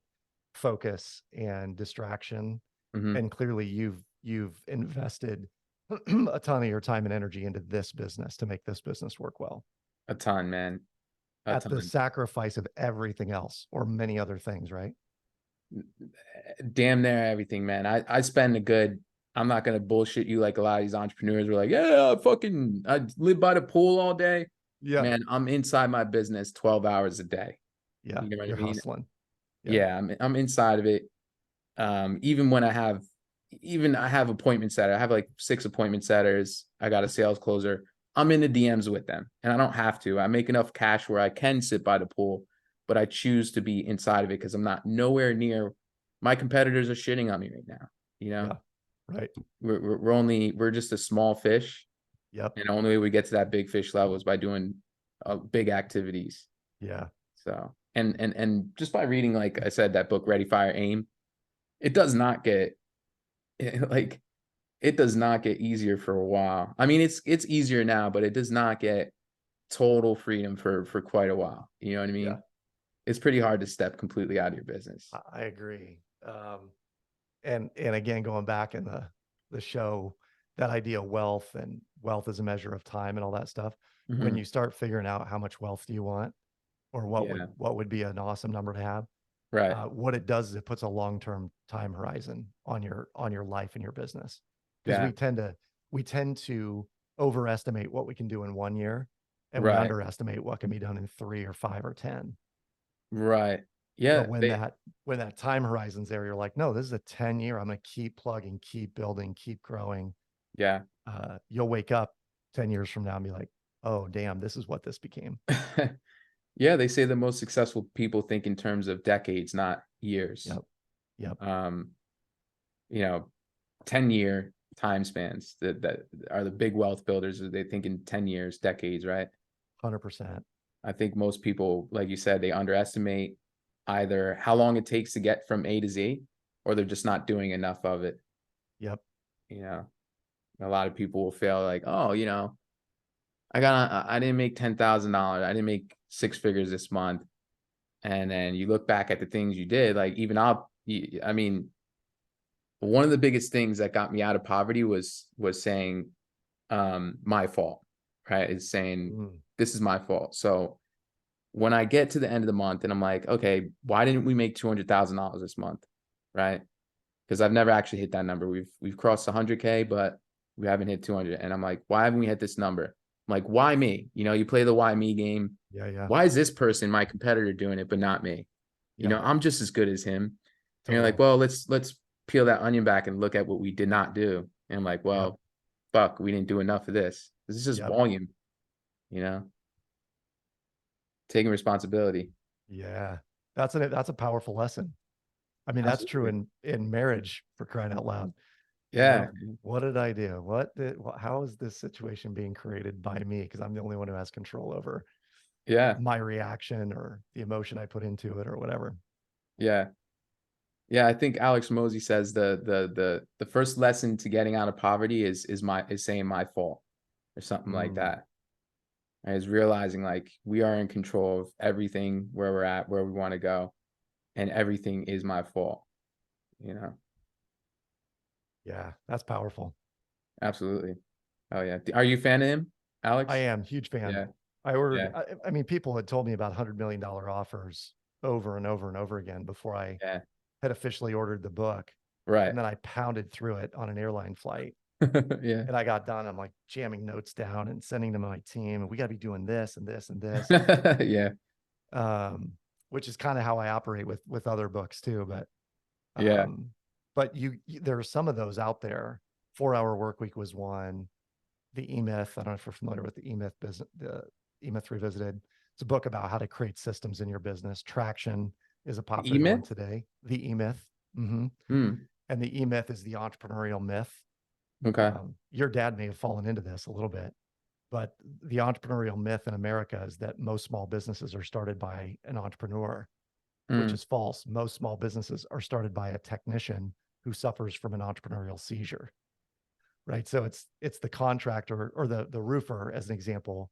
focus and distraction, Mm-hmm. and clearly you've invested a ton of your time and energy into this business to make this business work well, A ton, man. A at the ton. sacrifice of everything else or many other things, right? Damn near everything, man. I spend a good, I'm not gonna bullshit you like a lot of these entrepreneurs were like, yeah, I live by the pool all day. Yeah. Man, I'm inside my business 12 hours a day. Yeah. You know what I You're mean? hustling. Yeah. Yeah, I'm inside of it. Even when I have appointment setter, I have like 6 appointment setters. I got a sales closer. I'm in the DMs with them, and I don't have to. I make enough cash where I can sit by the pool, but I choose to be inside of it because I'm not nowhere near. My competitors are shitting on me right now. You know, Yeah. Right. we're just a small fish, Yep. and the only way we get to that big fish level is by doing big activities. Yeah. So, and just by reading, like I said, that book, Ready, Fire, Aim, it does not get like it does not get easier for a while. I mean, it's easier now, but it does not get total freedom for quite a while. You know what I Yeah. mean? it's pretty hard to step completely out of your business. I agree. And again, going back in the show, that idea of wealth and wealth is a measure of time and all that stuff. When Mhm. you start figuring out how much wealth do you want, or Yeah. what would be an awesome number to have, Right. what it does is it puts a long-term time horizon on your life and your business. Because Yeah. we tend to overestimate what we can do in 1 year, and we Right. underestimate what can be done in 3 or 5 or 10. Right. But Yeah. when that time horizon's there, you're like, no, this is a 10-year. I'm going to keep plugging, keep building, keep growing. Yeah. You'll wake up 10 years from now and be like, oh, damn, this is what this became. Yeah, they say the most successful people think in terms of decades, not years. Yep. Yep. Um, you know, 10-year time spans that are the big wealth builders. They think in 10 years, decades, right? 100%. I think most people, like you said, they underestimate either how long it takes to get from A to Z, or they're just not doing enough of it. Yep. You know, a lot of people will fail like, oh, I didn't make $10,000. I didn't make six figures this month. And then you look back at the things you did, like even I mean, one of the biggest things that got me out of poverty was saying, my fault, right? Is saying Mm. this is my fault. So when I get to the end of the month and I'm like, okay, why didn't we make $200,000 this month, right? Because I've never actually hit that number. We've crossed 100K, but we haven't hit 200. And I'm like, why haven't we hit this number? I'm like, why me? You play the why me game. Yeah. Yeah. Why is this person, my competitor, doing it, but not me? Yep. I'm just as good as him. And you're like, Totally. well, let's peel that onion back and look at what we did not do. And I'm like, Yep. well, fuck, we didn't do enough of this. This is just Yep. volume, taking responsibility. Yeah. That's a powerful lesson. I mean, that's true Absolutely. in marriage, for crying out loud. Yeah. What did I do? How is this situation being created by me? Because I'm the only one who has control over Yeah. my reaction or the emotion I put into it or whatever. Yeah. Yeah. I think Alex Mosey says the first lesson to getting out of poverty is saying my fault or something like Mm, that. And is realizing like we are in control of everything where we're at, where we want to go, and everything is my fault. You know, yeah, that's powerful. absolutely. Oh yeah. Are you a fan of him, I Alex? am huge fan. Yeah. I ordered, Yeah. I mean, people had told me about $100 million offers over and over and over again before I Yeah. had officially ordered the book. Right. And then I pounded through it on an airline flight. Yeah. And I got done. I'm like jamming notes down and sending them to my team. And we got to be doing this and this and this. Yeah. Um, which is kind of how I operate with other books too. Yeah. Um, but there are some of those out there. 4 Hour Work Week was one. The E-Myth. I don't know if you're familiar with the E-Myth business, the E-Myth Revisited. It's a book about how to create systems in your business. Traction is a popular one E-Myth? today. The E-Myth. Mm-hmm. Hmm. And the E-Myth is the entrepreneurial myth. Okay. Your dad may have fallen into this a little bit, but the entrepreneurial myth in America is that most small businesses are started by an entrepreneur, which Hmm. is false. Most small businesses are started by a technician who suffers from an entrepreneurial seizure. Right. So it's the contractor or the roofer, as an example,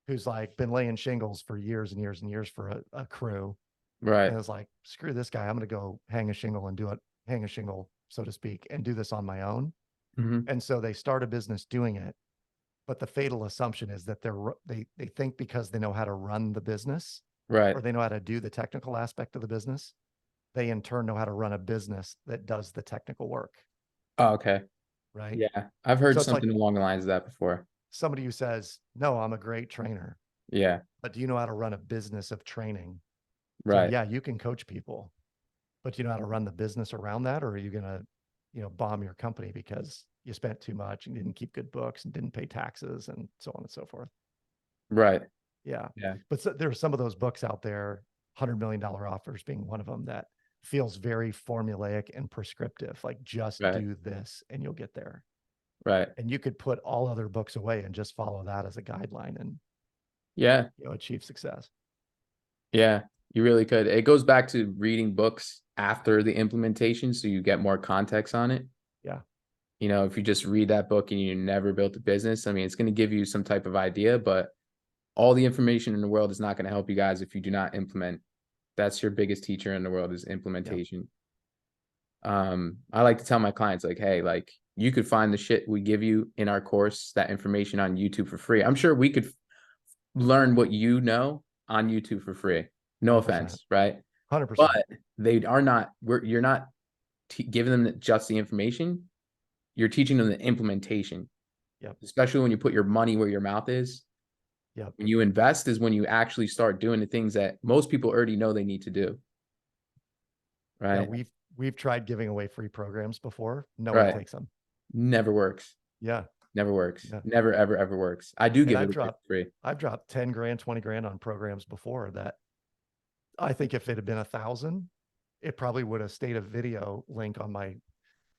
who's like been laying shingles for years and years and years for a crew. Right. And it's like, screw this guy. I'm going to go hang a shingle and hang a shingle, so to speak, and do this on my own. Hmm. And so they start a business doing it. But the fatal assumption is that they think because they know how to run the business Right. or they know how to do the technical aspect of the business, they in turn know how to run a business that does the technical work. Oh, okay. Right. Yeah. I've heard So it's like something along the lines of that before. somebody who says, no, I'm a great trainer, Yeah. but do you know how to run a business of training? So Right. yeah, you can coach people, but you know how to run the business around that? Or are you going to, bomb your company because you spent too much and didn't keep good books and didn't pay taxes and so on and so forth? Right. Yeah. Yeah. But there are some of those books out there, $100 million offers being one of them, that feels very formulaic and prescriptive. Like just Right. do this and you'll get there. Right. And you could put all other books away and just follow that as a guideline and Yeah. achieve success. Yeah. You really could. It goes back to reading books after the implementation so you get more context on it. Yeah. If you just read that book and you never built a business, I mean, it's going to give you some type of idea, but all the information in the world is not going to help you guys if you do not implement That's your biggest teacher in the world is Yep. implementation. I like to tell my clients, like, hey, like, you could find the shit we give you in our course, that information on YouTube for free. I'm sure we could learn what you know on YouTube for free. No 100%. offense, right? 100%. But they are not, you're not giving them just the information. You're teaching them the implementation. Yep. Especially when you put your money where your mouth is. Yep. When you invest is when you actually start doing the things that most people already know they need to do. Yeah, Right. we've tried giving away free programs before. No one Right. takes them. Never works. Yeah. Never works. Yeah. Never, ever, ever works. I do And give it away for free. I've dropped 10 grand, 20 grand on programs before that I think if it had been 1,000, it probably would have stayed a video link on my,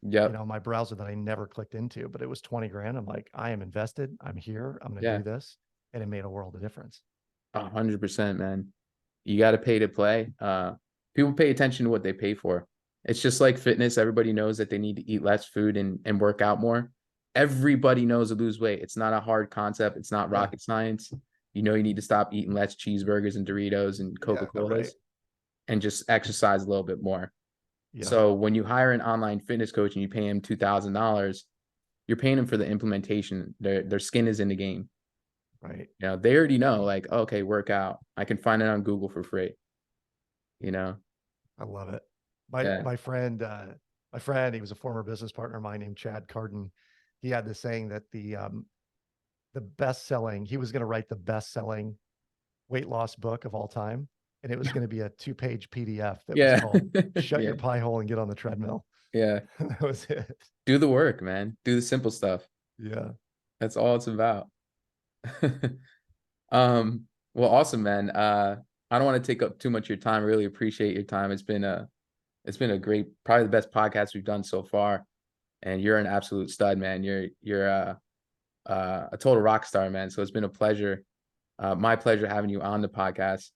Yep. you know, my browser that I never clicked into, but it was 20 grand. I'm like, I am invested. I'm here. I'm going to Yeah. do this. And it made a world of difference. 100%, man. You got to pay to play. People pay attention to what they pay for. It's just like fitness. Everybody knows that they need to eat less food and work out more. Everybody knows to lose weight. It's not a hard concept. It's not rocket science. You know, you need to stop eating less cheeseburgers and Doritos and Coca-Colas and just exercise a little bit more. Yeah. So when you hire an online fitness coach and you pay him $2,000, you're paying him for the implementation. Their skin is in the game. Right. You know, they already know, like, okay, work out. I can find it on Google for free. You know? I love it. Yeah. My friend, he was a former business partner of mine named Chad Carden. He had this saying that the best selling, he was going to write the best selling weight loss book of all time. And it was going to be a 2-page PDF that was called Shut Your Pie Hole and Get on the Treadmill. Yeah. That was it. Do the work, man. Do the simple stuff. Yeah. That's all it's about. Well, awesome, man. I don't want to take up too much of your time. Really appreciate your time. It's been a great, probably the best podcast we've done so far. And you're an absolute stud, man. You're a total rock star, man. So it's been a pleasure. My pleasure having you on the podcast.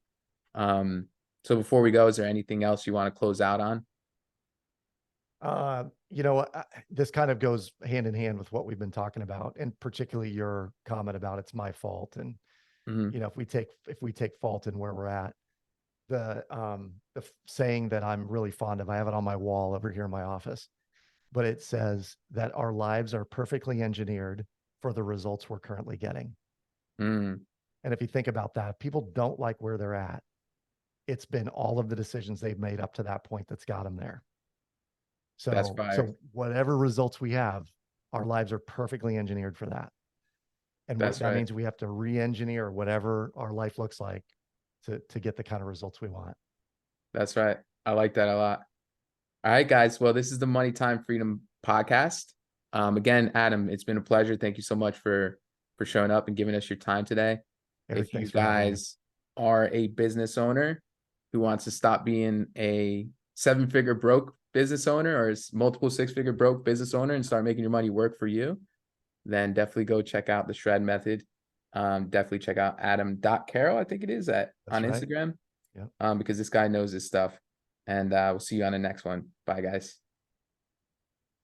So before we go, is there anything else you want to close out on? You know, this kind of goes hand in hand with what we've been talking about, and particularly your comment about it's my fault. And, you know, if we take fault in where we're at, the saying that I'm really fond of, I have it on my wall over here in my office, but it says that our lives are perfectly engineered for the results we're currently getting. And if you think about that, people don't like where they're at. It's been all of the decisions they've made up to that point that's got them there. So whatever results we have, our lives are perfectly engineered for that. And that means we have to re-engineer whatever our life looks like to get the kind of results we want. That's right. I like that a lot. All right, guys. Well, this is the Money Time Freedom podcast. Again, Adam, it's been a pleasure. Thank you so much for showing up and giving us your time today. Eric, if you guys are a business owner who wants to stop being a 7-figure broke business owner or multiple 6-figure broke business owner and start making your money work for you, then definitely go check out the Shred Method. Definitely check out Adam.Carroll, I think it is on Instagram. Yeah. Because this guy knows his stuff. And we'll see you on the next one. Bye, guys.